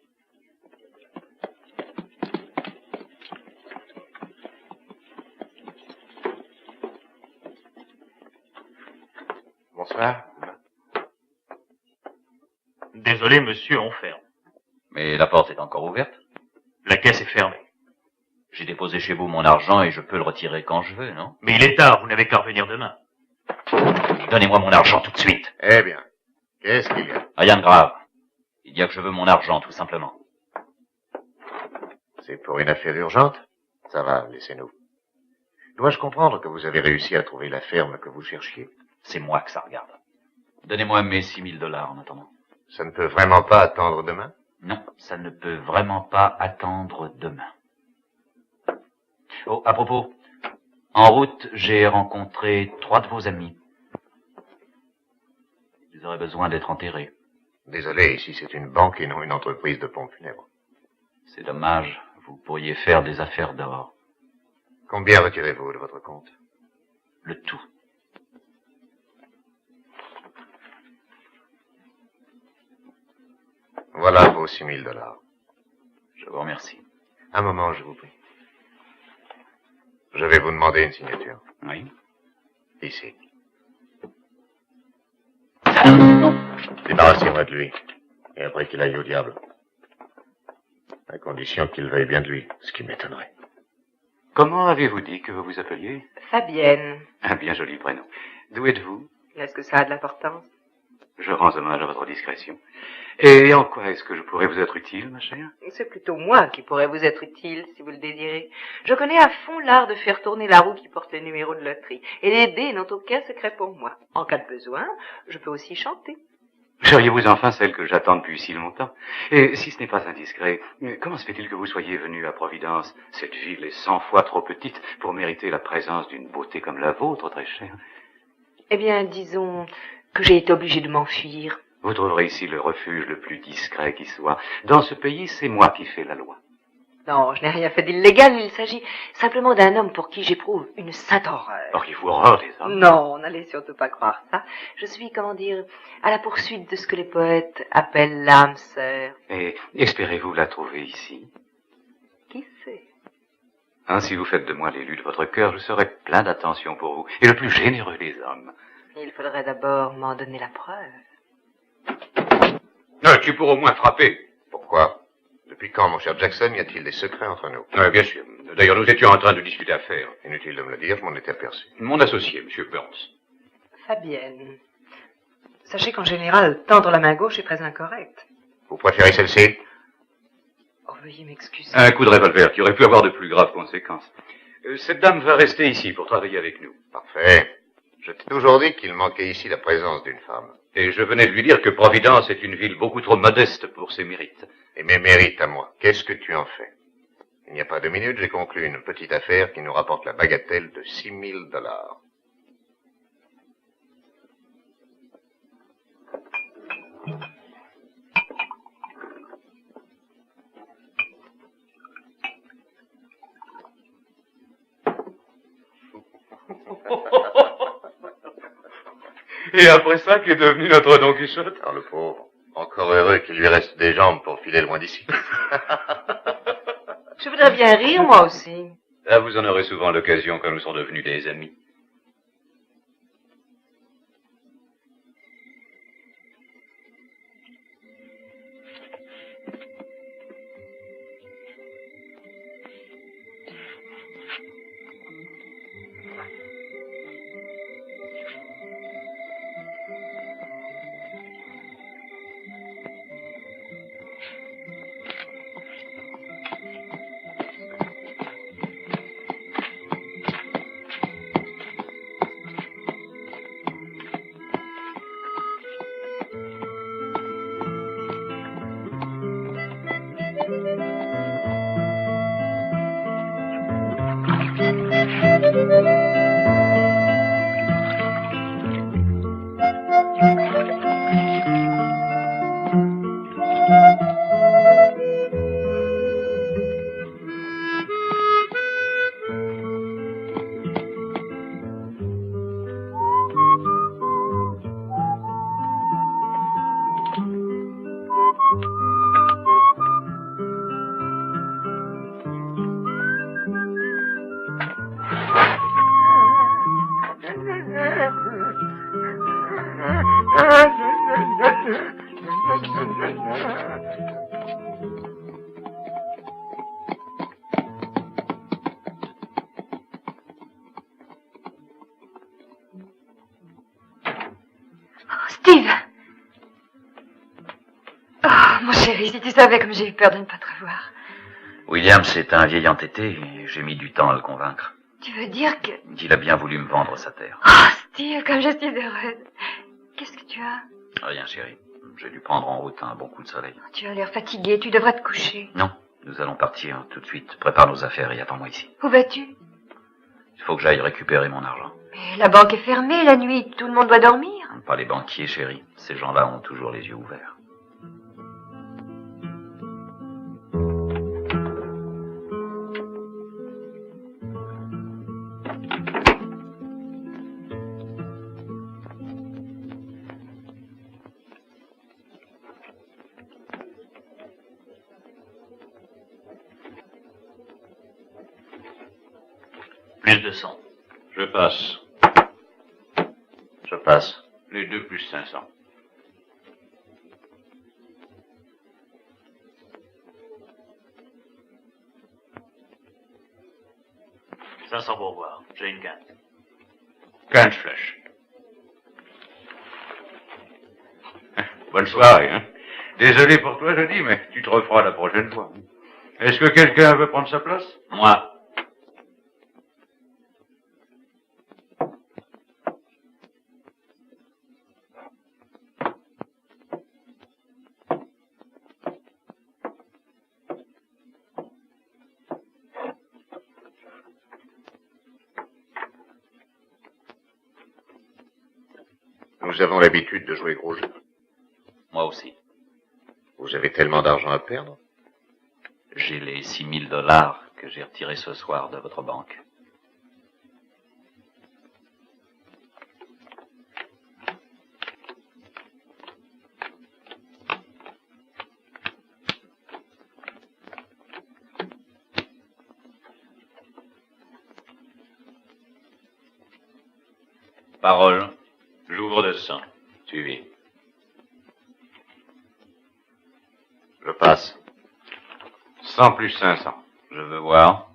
Bonsoir. Désolé, monsieur, on ferme. Mais la porte est encore ouverte. La caisse est fermée. J'ai déposé chez vous mon argent et je peux le retirer quand je veux, non? Mais il est tard, vous n'avez qu'à revenir demain. Donnez-moi mon argent tout de suite. Eh bien, qu'est-ce qu'il y a? Rien de grave. Il y a que je veux mon argent, tout simplement. C'est pour une affaire urgente? Ça va, laissez-nous. Dois-je comprendre que vous avez réussi à trouver la ferme que vous cherchiez? C'est moi que ça regarde. Donnez-moi mes $6,000 en attendant. Ça ne peut vraiment pas attendre demain? Non, ça ne peut vraiment pas attendre demain. Oh, à propos, en route, j'ai rencontré 3 de vos amis. Ils auraient besoin d'être enterrés. Désolé, ici c'est une banque et non une entreprise de pompes funèbres. C'est dommage, vous pourriez faire des affaires d'or. Combien retirez-vous de votre compte? Le tout. Voilà vos $6,000. Je vous remercie. Un moment, je vous prie. Je vais vous demander une signature. Oui. Ici. Débarrassez-moi de lui. Et après qu'il aille au diable. À condition qu'il veuille bien de lui, ce qui m'étonnerait. Comment avez-vous dit que vous vous appeliez? Fabienne. Un bien joli prénom. D'où êtes-vous? Est-ce que ça a de l'importance? Je rends hommage à votre discrétion. Et en quoi est-ce que je pourrais vous être utile, ma chère? C'est plutôt moi qui pourrais vous être utile, si vous le désirez. Je connais à fond l'art de faire tourner la roue qui porte les numéros de loterie. Et les dés n'ont aucun secret pour moi. En cas de besoin, je peux aussi chanter. Seriez-vous enfin celle que j'attends depuis si longtemps? Et si ce n'est pas indiscret, comment se fait-il que vous soyez venu à Providence? Cette ville est 100 fois trop petite pour mériter la présence d'une beauté comme la vôtre, très chère. Eh bien, disons que j'ai été obligée de m'enfuir. Vous trouverez ici le refuge le plus discret qui soit. Dans ce pays, c'est moi qui fais la loi. Non, je n'ai rien fait d'illégal, il s'agit simplement d'un homme pour qui j'éprouve une sainte horreur. Auriez-vous horreur des hommes? Non, n'allez surtout pas croire ça. Je suis, comment dire, à la poursuite de ce que les poètes appellent l'âme sœur. Et espérez-vous la trouver ici? Qui sait? Hein, si vous faites de moi l'élu de votre cœur, je serai plein d'attention pour vous, et le plus généreux des hommes. Il faudrait d'abord m'en donner la preuve. Tu pourras au moins frapper. Pourquoi? Depuis quand, mon cher Jackson, y a-t-il des secrets entre nous? Oui, bien sûr. D'ailleurs, nous étions en train de discuter affaires. Inutile de me le dire, je m'en étais aperçu. Mon associé, M. Burns. Fabienne. Sachez qu'en général, tendre la main gauche est très incorrect. Vous préférez celle-ci? Oh, veuillez m'excuser. Un coup de revolver qui aurait pu avoir de plus graves conséquences. Cette dame va rester ici pour travailler avec nous. Parfait. Je t'ai toujours dit qu'il manquait ici la présence d'une femme. Et je venais de lui dire que Providence est une ville beaucoup trop modeste pour ses mérites. Et mes mérites à moi, qu'est-ce que tu en fais? Il n'y a pas 2 minutes, j'ai conclu une petite affaire qui nous rapporte la bagatelle de $6 000. Et après ça, qui est devenu notre Don Quichotte? Alors le pauvre, encore heureux qu'il lui reste des jambes pour filer loin d'ici. Je voudrais bien rire, moi aussi. Ah, vous en aurez souvent l'occasion quand nous sommes devenus des amis. Steve! Oh, mon chéri, si tu savais comme j'ai eu peur de ne pas te revoir. William, c'est un vieil entêté et j'ai mis du temps à le convaincre. Tu veux dire que... Il a bien voulu me vendre sa terre. Oh, Steve, comme je suis heureuse. Qu'est-ce que tu as? Rien, chérie. J'ai dû prendre en route un bon coup de soleil. Tu as l'air fatigué, tu devrais te coucher. Non, nous allons partir tout de suite. Prépare nos affaires et attends-moi ici. Où vas-tu? Il faut que j'aille récupérer mon argent. Mais la banque est fermée la nuit, tout le monde doit dormir. Pas les banquiers, chérie. Ces gens-là ont toujours les yeux ouverts. Plus de 100. Je passe. Je passe. Les deux plus 500. « 500 pour voir. J'ai une quinte. 15 flèches. Bonne soirée, hein. Désolé pour toi, je dis, mais tu te referas la prochaine fois. Est-ce que quelqu'un veut prendre sa place? Moi. Nous avons l'habitude de jouer gros jeu. Moi aussi. Vous avez tellement d'argent à perdre? J'ai les 6 000 $ que j'ai retirés ce soir de votre banque. Parole. J'ouvre de 100. Suivi. Je passe. 100 plus 500. Je veux voir.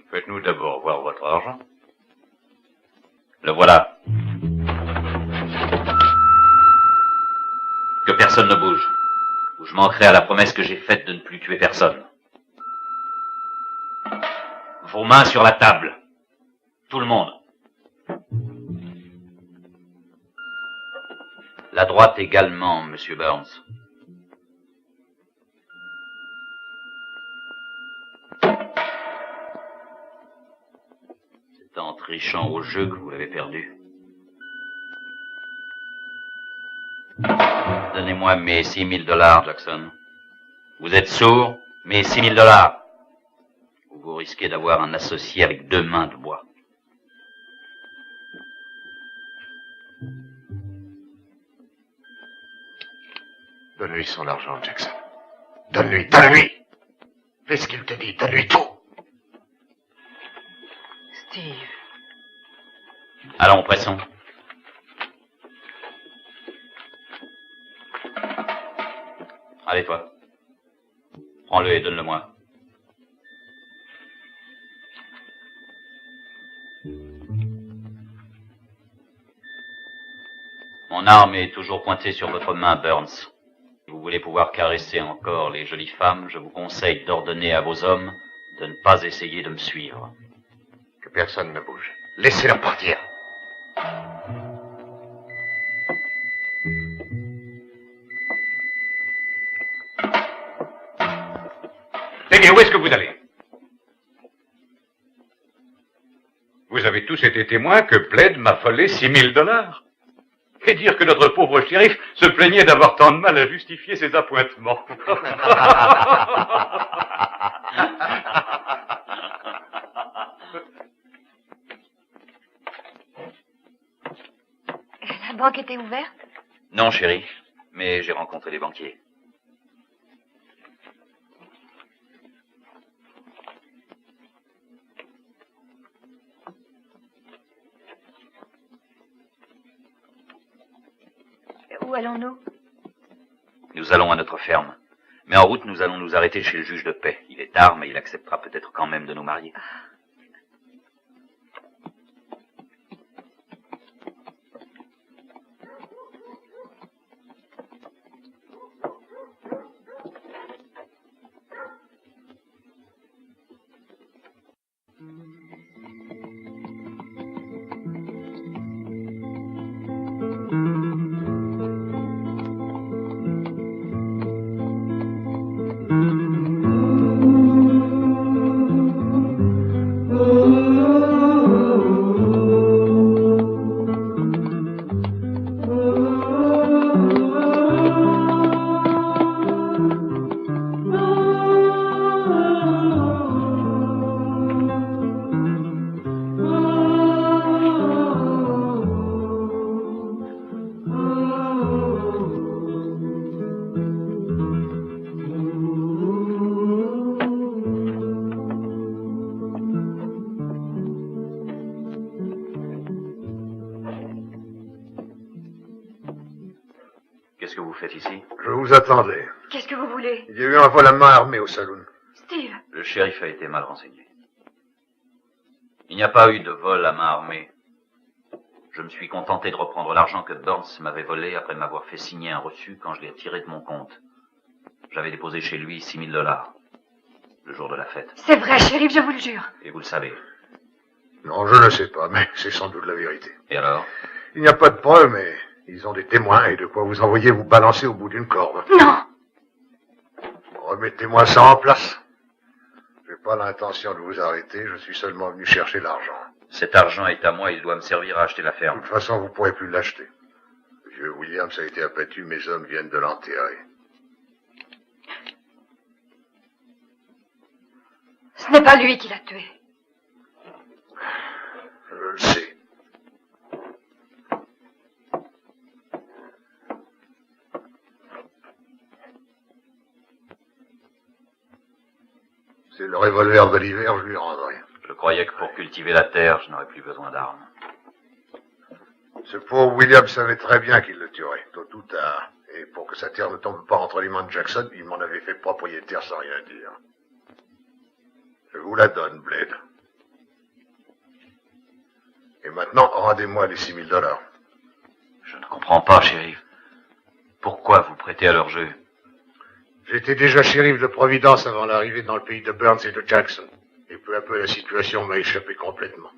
Faites-nous d'abord voir votre argent. Le voilà. Que personne ne bouge, ou je manquerai à la promesse que j'ai faite de ne plus tuer personne. Vos mains sur la table. Tout le monde. La droite également, Monsieur Burns. C'est en trichant au jeu que vous l'avez perdu. Donnez-moi mes 6 000 $, Jackson. Vous êtes sourd, mes 6 000 $. Ou vous risquez d'avoir un associé avec 2 mains de bois. Donne-lui son argent, Jackson. Donne-lui, donne-lui. Fais ce qu'il te dit, donne-lui tout. Steve. Allons, pressons. Allez, toi. Prends-le et donne-le-moi. Mon arme est toujours pointée sur votre main, Burns. Si vous voulez pouvoir caresser encore les jolies femmes, je vous conseille d'ordonner à vos hommes de ne pas essayer de me suivre. Que personne ne bouge. Laissez-leur partir. Tenez, où est-ce que vous allez? Vous avez tous été témoins que Bled m'a volé 6 000 $. Et dire que notre pauvre shérif se plaignait d'avoir tant de mal à justifier ses appointements. La banque était ouverte? Non, chérie, mais j'ai rencontré les banquiers. Où allons-nous? Nous allons à notre ferme. Mais en route, nous allons nous arrêter chez le juge de paix. Il est tard, mais il acceptera peut-être quand même de nous marier. Qu'est-ce que vous faites ici? Je vous attendais. Qu'est-ce que vous voulez? Il y a eu un vol à main armée au saloon. Steve. Le shérif a été mal renseigné. Il n'y a pas eu de vol à main armée. Je me suis contenté de reprendre l'argent que Burns m'avait volé après m'avoir fait signer un reçu quand je l'ai retiré de mon compte. J'avais déposé chez lui $6 000, le jour de la fête. C'est vrai, shérif, je vous le jure. Et vous le savez. Non, je ne sais pas, mais c'est sans doute la vérité. Et alors? Il n'y a pas de preuves, mais ils ont des témoins et de quoi vous envoyer vous balancer au bout d'une corde. Non! Remettez-moi ça en place. Je n'ai pas l'intention de vous arrêter, je suis seulement venu chercher l'argent. Cet argent est à moi, il doit me servir à acheter la ferme. De toute façon, vous ne pourrez plus l'acheter. Le vieux Williams a été abattu, mes hommes viennent de l'enterrer. Ce n'est pas lui qui l'a tué. Je le sais. C'est le revolver de l'hiver, je lui rendrai. Je croyais que pour cultiver la terre, je n'aurais plus besoin d'armes. Ce pauvre William savait très bien qu'il le tuerait, tôt ou tard. Et pour que sa terre ne tombe pas entre les mains de Jackson, il m'en avait fait propriétaire sans rien dire. Je vous la donne, Blade. Et maintenant, rendez-moi les $6 000. Je ne comprends pas, shérif. Pourquoi vous prêtez à leur jeu? J'étais déjà shérif de Providence avant l'arrivée dans le pays de Burns et de Jackson. Et peu à peu, la situation m'a échappé complètement.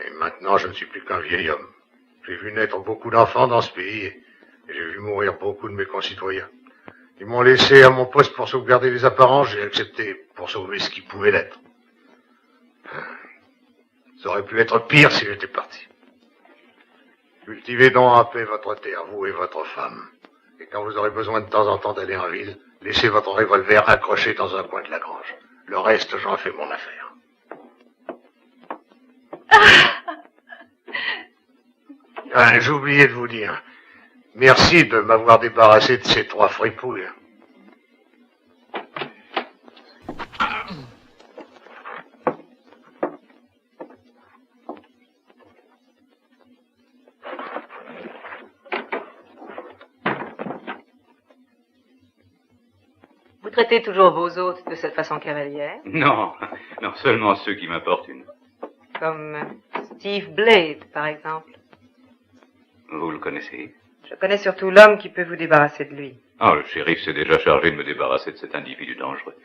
Et maintenant, je ne suis plus qu'un vieil homme. J'ai vu naître beaucoup d'enfants dans ce pays et j'ai vu mourir beaucoup de mes concitoyens. Ils m'ont laissé à mon poste pour sauvegarder les apparences, j'ai accepté pour sauver ce qui pouvait l'être. Ça aurait pu être pire si j'étais parti. Cultivez donc en paix votre terre, vous et votre femme. Et quand vous aurez besoin de temps en temps d'aller en ville, laissez votre revolver accroché dans un coin de la grange. Le reste, j'en fais mon affaire. Ah, j'ai oublié de vous dire. Merci de m'avoir débarrassé de ces 3 fripouilles. Vous traitez toujours vos hôtes de cette façon cavalière? Non, non, seulement ceux qui m'importunent. Comme Steve Blade, par exemple. Vous le connaissez? Je connais surtout l'homme qui peut vous débarrasser de lui. Ah, le shérif s'est déjà chargé de me débarrasser de cet individu dangereux.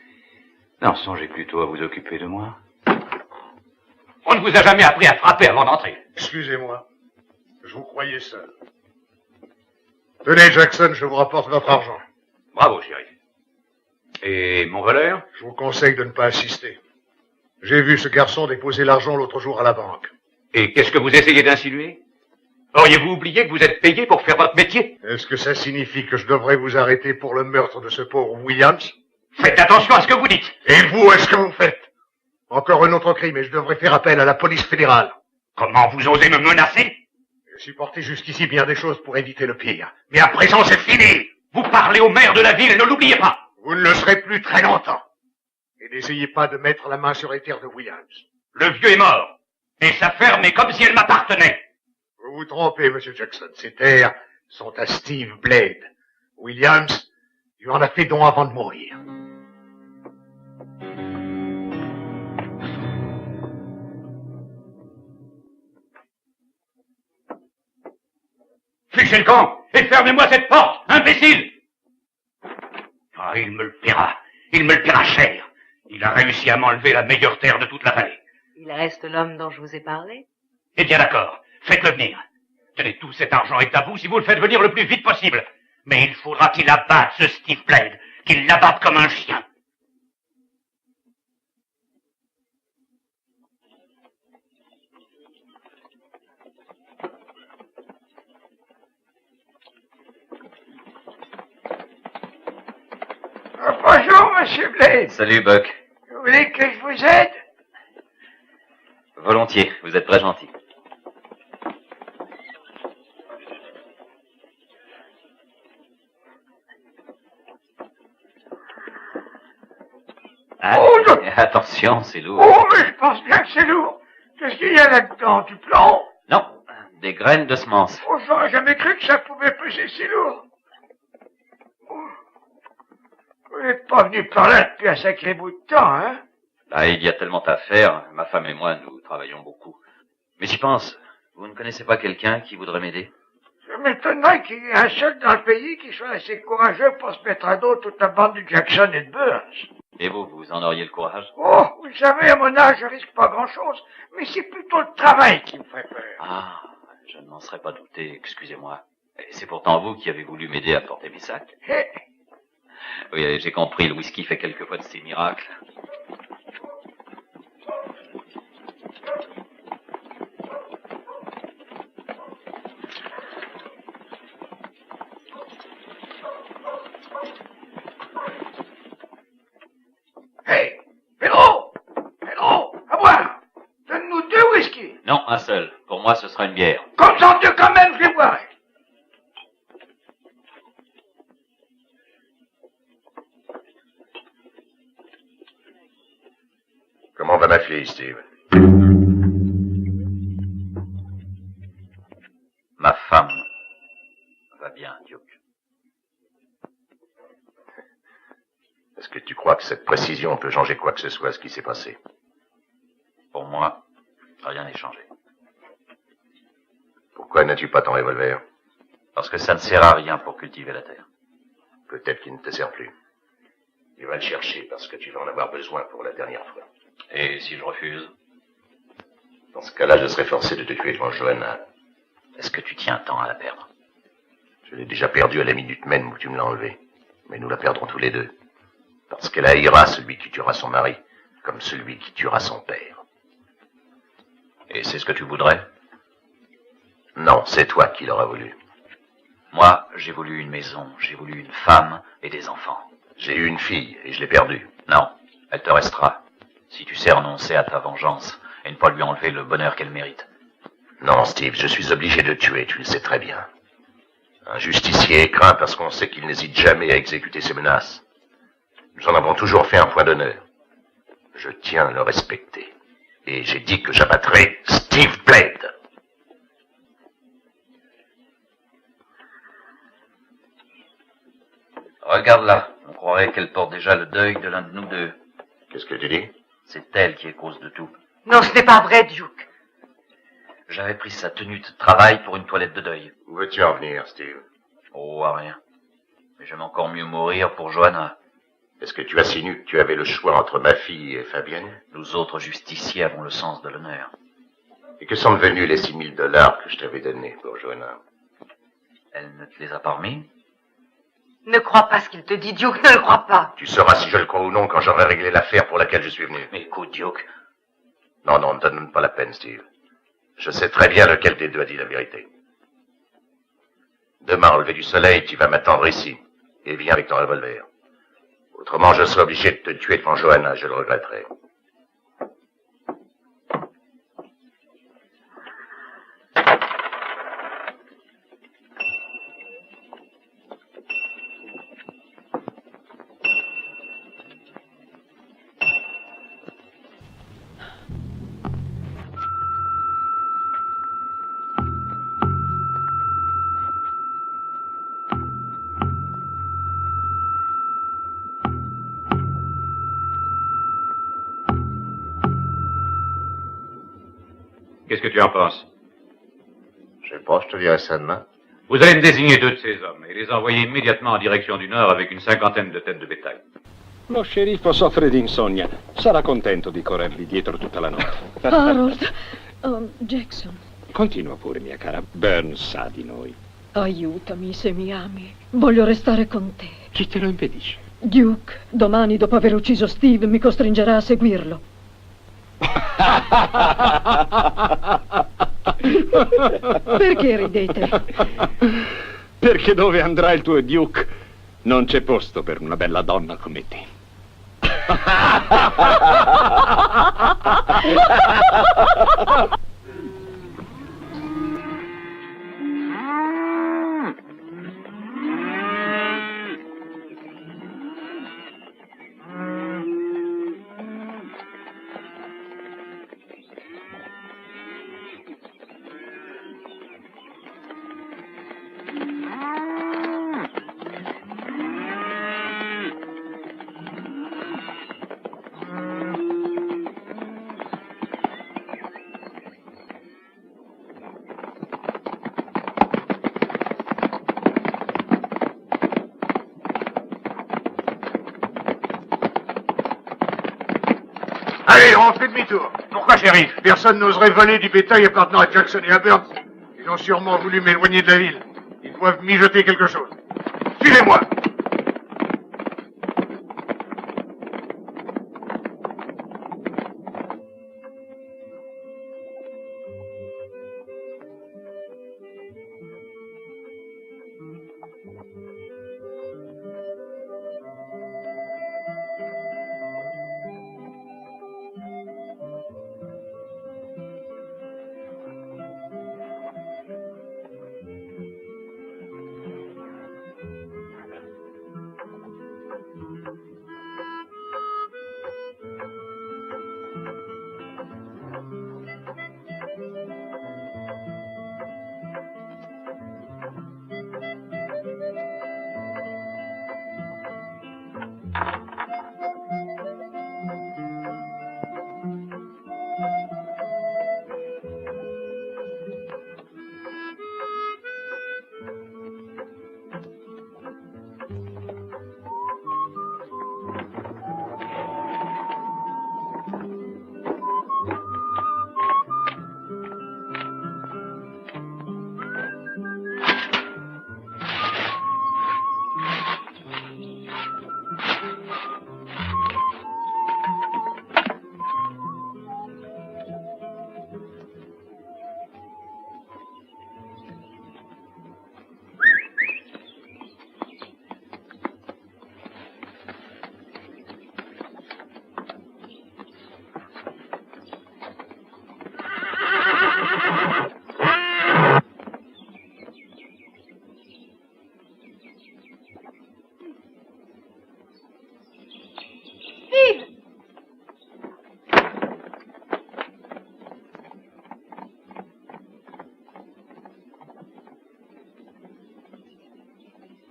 Non, songez plutôt à vous occuper de moi. On ne vous a jamais appris à frapper avant d'entrer. Excusez-moi. Je vous croyais seul. Tenez, Jackson, je vous rapporte votre argent. Bravo, shérif. Et mon voleur? Je vous conseille de ne pas assister. J'ai vu ce garçon déposer l'argent l'autre jour à la banque. Et qu'est-ce que vous essayez d'insinuer? Auriez-vous oublié que vous êtes payé pour faire votre métier? Est-ce que ça signifie que je devrais vous arrêter pour le meurtre de ce pauvre Williams? Faites attention à ce que vous dites. Et vous, est-ce que vous faites? Encore un autre crime et je devrais faire appel à la police fédérale. Comment vous osez me menacer? Je suis porté jusqu'ici bien des choses pour éviter le pire. Mais à présent, c'est fini. Vous parlez au maire de la ville, ne l'oubliez pas. Vous ne le serez plus très longtemps. Et n'essayez pas de mettre la main sur les terres de Williams. Le vieux est mort. Et sa ferme est comme si elle m'appartenait. Vous vous trompez, Monsieur Jackson. Ces terres sont à Steve Blade. Williams lui en a fait don avant de mourir. Fichez le camp et fermez-moi cette porte, imbécile! Ah, il me le paiera. Il me le paiera cher. Il a réussi à m'enlever la meilleure terre de toute la vallée. Il reste l'homme dont je vous ai parlé? Eh bien d'accord, faites-le venir. Tenez, tout cet argent est à vous si vous le faites venir le plus vite possible. Mais il faudra qu'il abatte ce Steve Blade, qu'il l'abatte comme un chien. Bonjour, Monsieur Blade. Salut, Buck. Vous voulez que je vous aide? Volontiers, vous êtes très gentil. Ah, oh, non. Attention, c'est lourd. Oh, mais je pense bien que c'est lourd. Qu'est-ce qu'il y a là-dedans? Du plomb? Non, des graines de semences. Oh, j'aurais jamais cru que ça pouvait peser si lourd. Vous n'êtes pas venu par là depuis un sacré bout de temps, hein? Là, il y a tellement à faire. Ma femme et moi, nous travaillons beaucoup. Mais j'y pense. Vous ne connaissez pas quelqu'un qui voudrait m'aider? Je m'étonnerais qu'il y ait un seul dans le pays qui soit assez courageux pour se mettre à dos toute la bande de Jackson et de Burns. Et vous en auriez le courage? Oh, vous savez, à mon âge, je risque pas grand-chose, mais c'est plutôt le travail qui me ferait peur. Ah, je ne m'en serais pas douté, excusez-moi. Et c'est pourtant vous qui avez voulu m'aider à porter mes sacs. Oui, j'ai compris, le whisky fait quelquefois de ces miracles. Hey, Pedro, à boire. Donne-nous 2 whisky. Non, un seul. Pour moi, ce sera une bière. Comme sans Dieu quand même, je les boirai. Comment va ma fille, Steve? Ma femme va bien, Duke. Est-ce que tu crois que cette précision peut changer quoi que ce soit à ce qui s'est passé? Pour moi, rien n'est changé. Pourquoi n'as-tu pas ton revolver? Parce que ça ne sert à rien pour cultiver la terre. Peut-être qu'il ne te sert plus. Tu vas le chercher parce que tu vas en avoir besoin pour la dernière fois. Et si je refuse? Dans ce cas-là, je serai forcé de te tuer devant Johanna. Est-ce que tu tiens tant à la perdre? Je l'ai déjà perdue à la minute même où tu me l'as enlevée. Mais nous la perdrons tous les deux. Parce qu'elle haïra celui qui tuera son mari, comme celui qui tuera son père. Et c'est ce que tu voudrais? Non, c'est toi qui l'auras voulu. Moi, j'ai voulu une maison, j'ai voulu une femme et des enfants. J'ai eu une fille et je l'ai perdue. Non, elle te restera. Si tu sais renoncer à ta vengeance et ne pas lui enlever le bonheur qu'elle mérite. Non, Steve, je suis obligé de tuer, tu le sais très bien. Un justicier est craint parce qu'on sait qu'il n'hésite jamais à exécuter ses menaces. Nous en avons toujours fait un point d'honneur. Je tiens à le respecter. Et j'ai dit que j'abattrais Steve Blade. Regarde là, on croirait qu'elle porte déjà le deuil de l'un de nous deux. Qu'est-ce que tu dis? C'est elle qui est cause de tout. Non, ce n'est pas vrai, Duke. J'avais pris sa tenue de travail pour une toilette de deuil. Où veux-tu en venir, Steve? Oh, à rien. Mais j'aime encore mieux mourir pour Johanna. Est-ce que tu insinues que tu avais le choix entre ma fille et Fabienne? Nous autres justiciers avons le sens de l'honneur. Et que sont devenus les $6 000 que je t'avais donnés pour Johanna? Elle ne te les a pas remis? Ne crois pas ce qu'il te dit, Duke, ne le crois pas. Tu sauras si je le crois ou non quand j'aurai réglé l'affaire pour laquelle je suis venu. Mais écoute, Duke. Non, ne donne pas la peine, Steve. Je sais très bien lequel des deux a dit la vérité. Demain, au lever du soleil, tu vas m'attendre ici. Et viens avec ton revolver. Autrement, je serai obligé de te tuer devant Johanna, je le regretterai. Qu'est-ce que tu en penses? Je sais pas, je te dirai ça demain. Vous allez me désigner 2 de ces hommes et les envoyer immédiatement en direction du nord avec une 50aine de têtes de bétail. Lo sceriffo soffre di insonnia. Sarà contento di corrervi dietro tutta la notte. Harold, Jackson. Continua pure, mia cara. Burns sa di noi. Aiutami se mi ami. Voglio restare con te. Chi te lo impedisce? Duke, domani dopo aver ucciso Steve mi costringerà a seguirlo. Perché ridete? Perché dove andrà il tuo Duke non c'è posto per una bella donna come te. fait demi-tour. Pourquoi, shérif? Personne n'oserait voler du bétail appartenant à Jackson et à Burns. Ils ont sûrement voulu m'éloigner de la ville. Ils doivent mijoter quelque chose. Suivez-moi.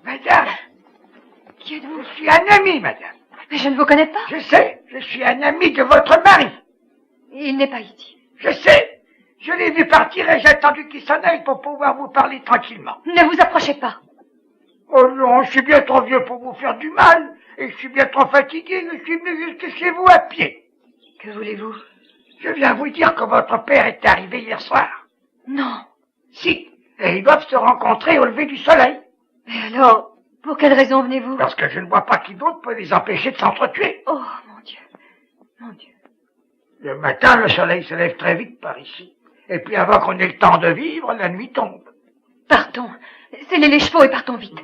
Madame, qui êtes-vous? Je suis un ami, madame. Mais je ne vous connais pas. Je sais, je suis un ami de votre mari. Il n'est pas ici. Je sais, je l'ai vu partir et j'ai attendu qu'il s'en aille pour pouvoir vous parler tranquillement. Ne vous approchez pas. Oh non, je suis bien trop vieux pour vous faire du mal, et je suis bien trop fatigué, je suis venu jusque chez vous à pied. Que voulez-vous? Je viens vous dire que votre père est arrivé hier soir. Non. Si, et ils doivent se rencontrer au lever du soleil. Mais alors, pour quelle raison venez-vous? Parce que je ne vois pas qui d'autre peut les empêcher de s'entretuer. Oh, mon Dieu. Mon Dieu. Le matin, le soleil se lève très vite par ici. Et puis avant qu'on ait le temps de vivre, la nuit tombe. Partons. Scellez les chevaux et partons vite.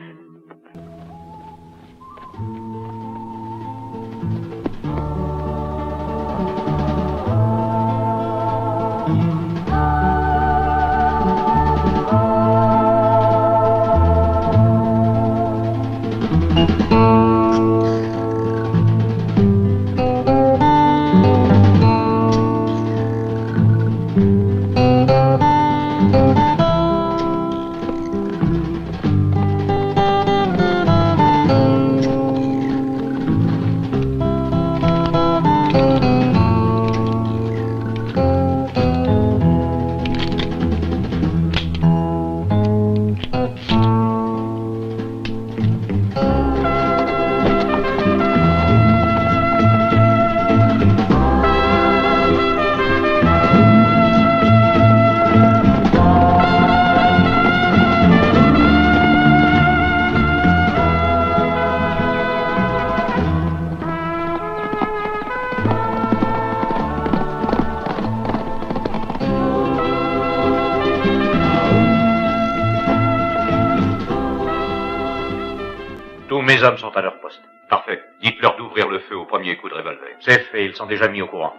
Mes hommes sont à leur poste. Parfait. Dites-leur d'ouvrir le feu au premier coup de revolver. C'est fait, ils sont déjà mis au courant.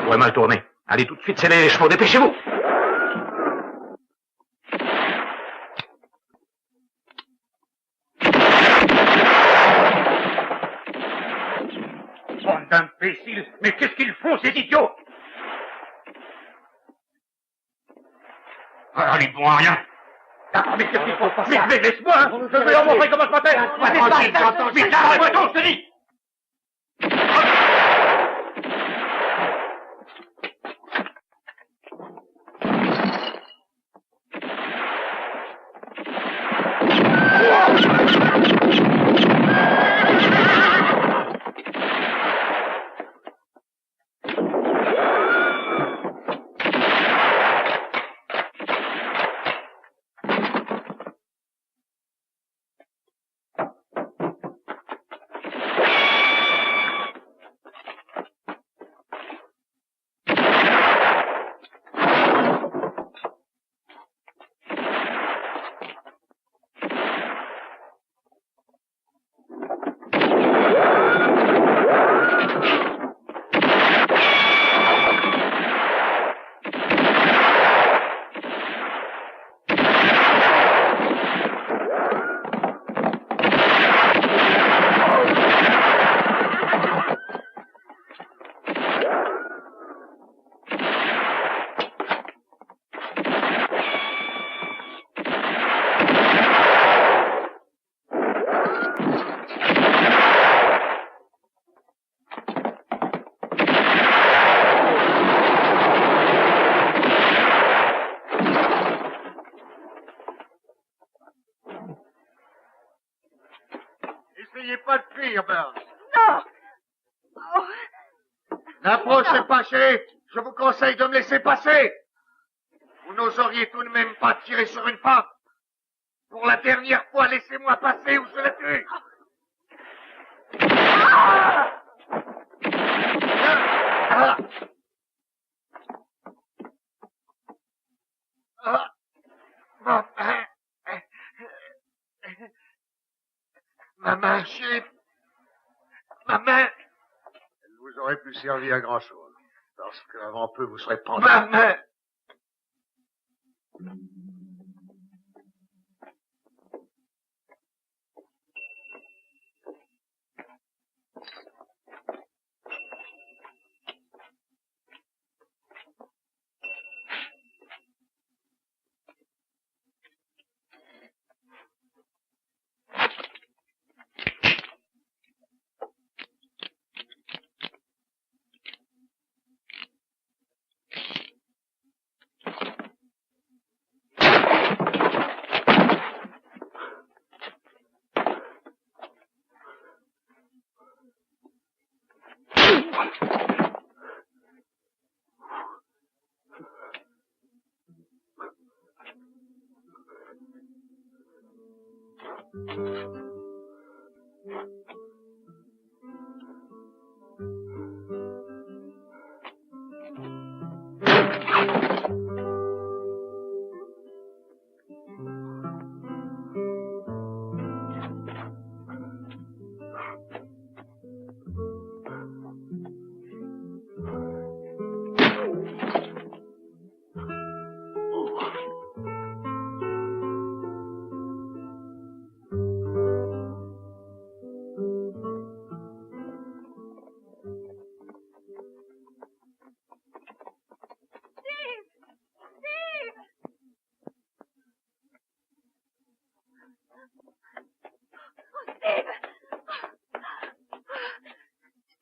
pourrait mal tourner. Allez tout de suite sceller les chevaux, dépêchez-vous. Bande d'imbéciles! Mais qu'est-ce qu'ils font, ces idiots? Alors, ils vont à rien. D'accord, mais qu'est-ce qu'ils font? Mais laisse-moi, hein. Je vais leur montrer comment je m'appelle. Vite, arrête-moi donc, je te dis. N'essayez pas de fuir, Burns. Non. N'approchez pas, shérif. Je vous conseille de me laisser passer. Vous n'oseriez tout de même pas tirer sur une femme. Pour la dernière fois, laissez-moi passer ou je la tue. Ma main, shérif. Ma main. Elle vous aurait pu servir à grand-chose. Parce qu'avant peu, vous serez pendu. Ma main.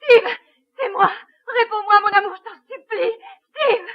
Steve, c'est moi. Réponds-moi, mon amour, je t'en supplie. Steve.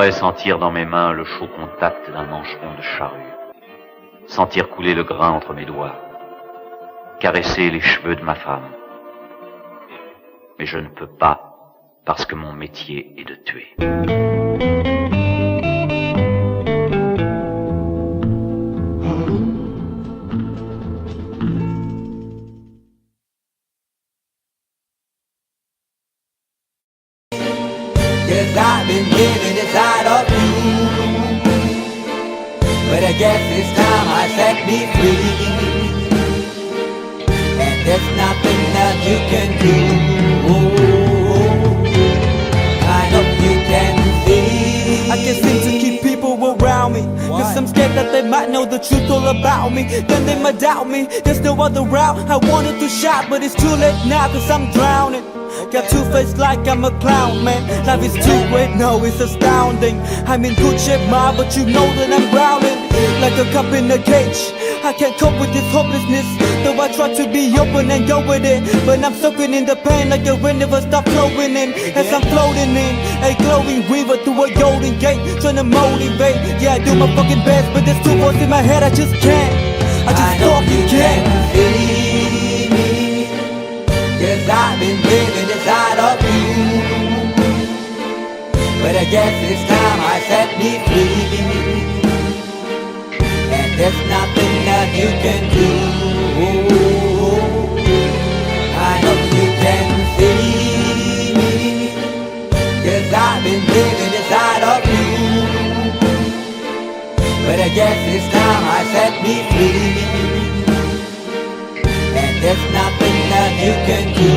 J'adorerais sentir dans mes mains le chaud contact d'un mancheron de charrue, sentir couler le grain entre mes doigts, caresser les cheveux de ma femme. Mais je ne peux pas, parce que mon métier est de tuer. Yes, I've been living inside of you, but I guess this time I set me free, and there's nothing that you can do. I hope you can see. I can't seem to keep people around me, cause I'm scared that they might know the truth all about me. Then they might doubt me, there's no other route. I wanted to shout, but it's too late now, cause I'm drowning. Got two-faced like I'm a clown, man. Life is too great, no, it's astounding. I'm in good shape, ma, but you know that I'm drowning like a cup in a cage. I can't cope with this hopelessness, though I try to be open and go with it, but I'm soaking in the pain like the wind never stop flowing in. As I'm floating in a glowing river through a golden gate, trying to motivate. Yeah, I do my fucking best, but there's two voices in my head, I just can't. I just fucking can't. Cause I've been living inside of you, but I guess this time I set me free, and there's nothing that you can do. I hope you can see me, cause I've been living inside of you, but I guess this time I set me free, and there's nothing that you can do.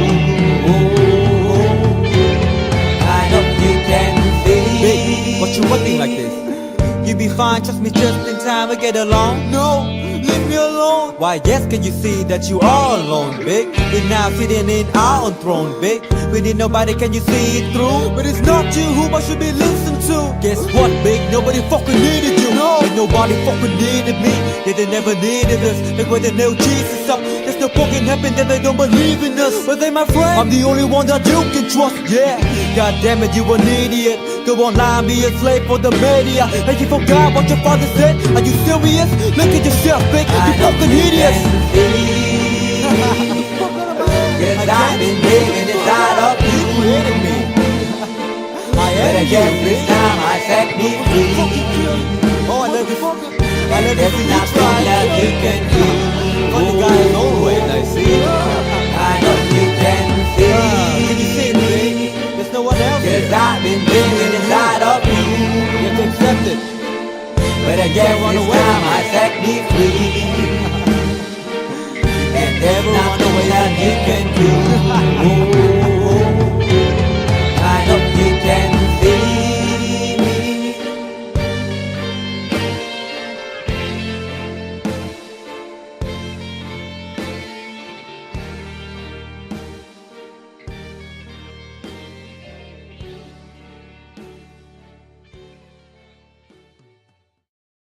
I hope you can see. Big, what you looking like this? You be fine, trust me, just in time we get along. No, leave me alone. Why, yes, can you see that you are alone, Big? We're now sitting in our own throne, Big. We need nobody, can you see it through? But it's not you who I should be listening to. Guess what, Big? Nobody fucking needed you. No, and nobody fucking needed me. Yeah, they never needed us. Like when they nailed Jesus up, there's no fucking heaven that they don't believe in us. But they my friend, I'm the only one that you can trust. Yeah, god damn it, you an idiot. Go online, be a slave for the media. Like you forgot what your father said. Are you serious? Look at yourself, Big. You fucking idiots. Cause I've been living inside of you, but I guess this time I set me free. Oh, I love you. And there's nothing that you can do. But the guy is always, I see. I know you can see. Can you see it, Big? There's no one else. Cause I've been living inside of you. You have to accept it. But I guess this time I set me free. And there's nothing that you can do.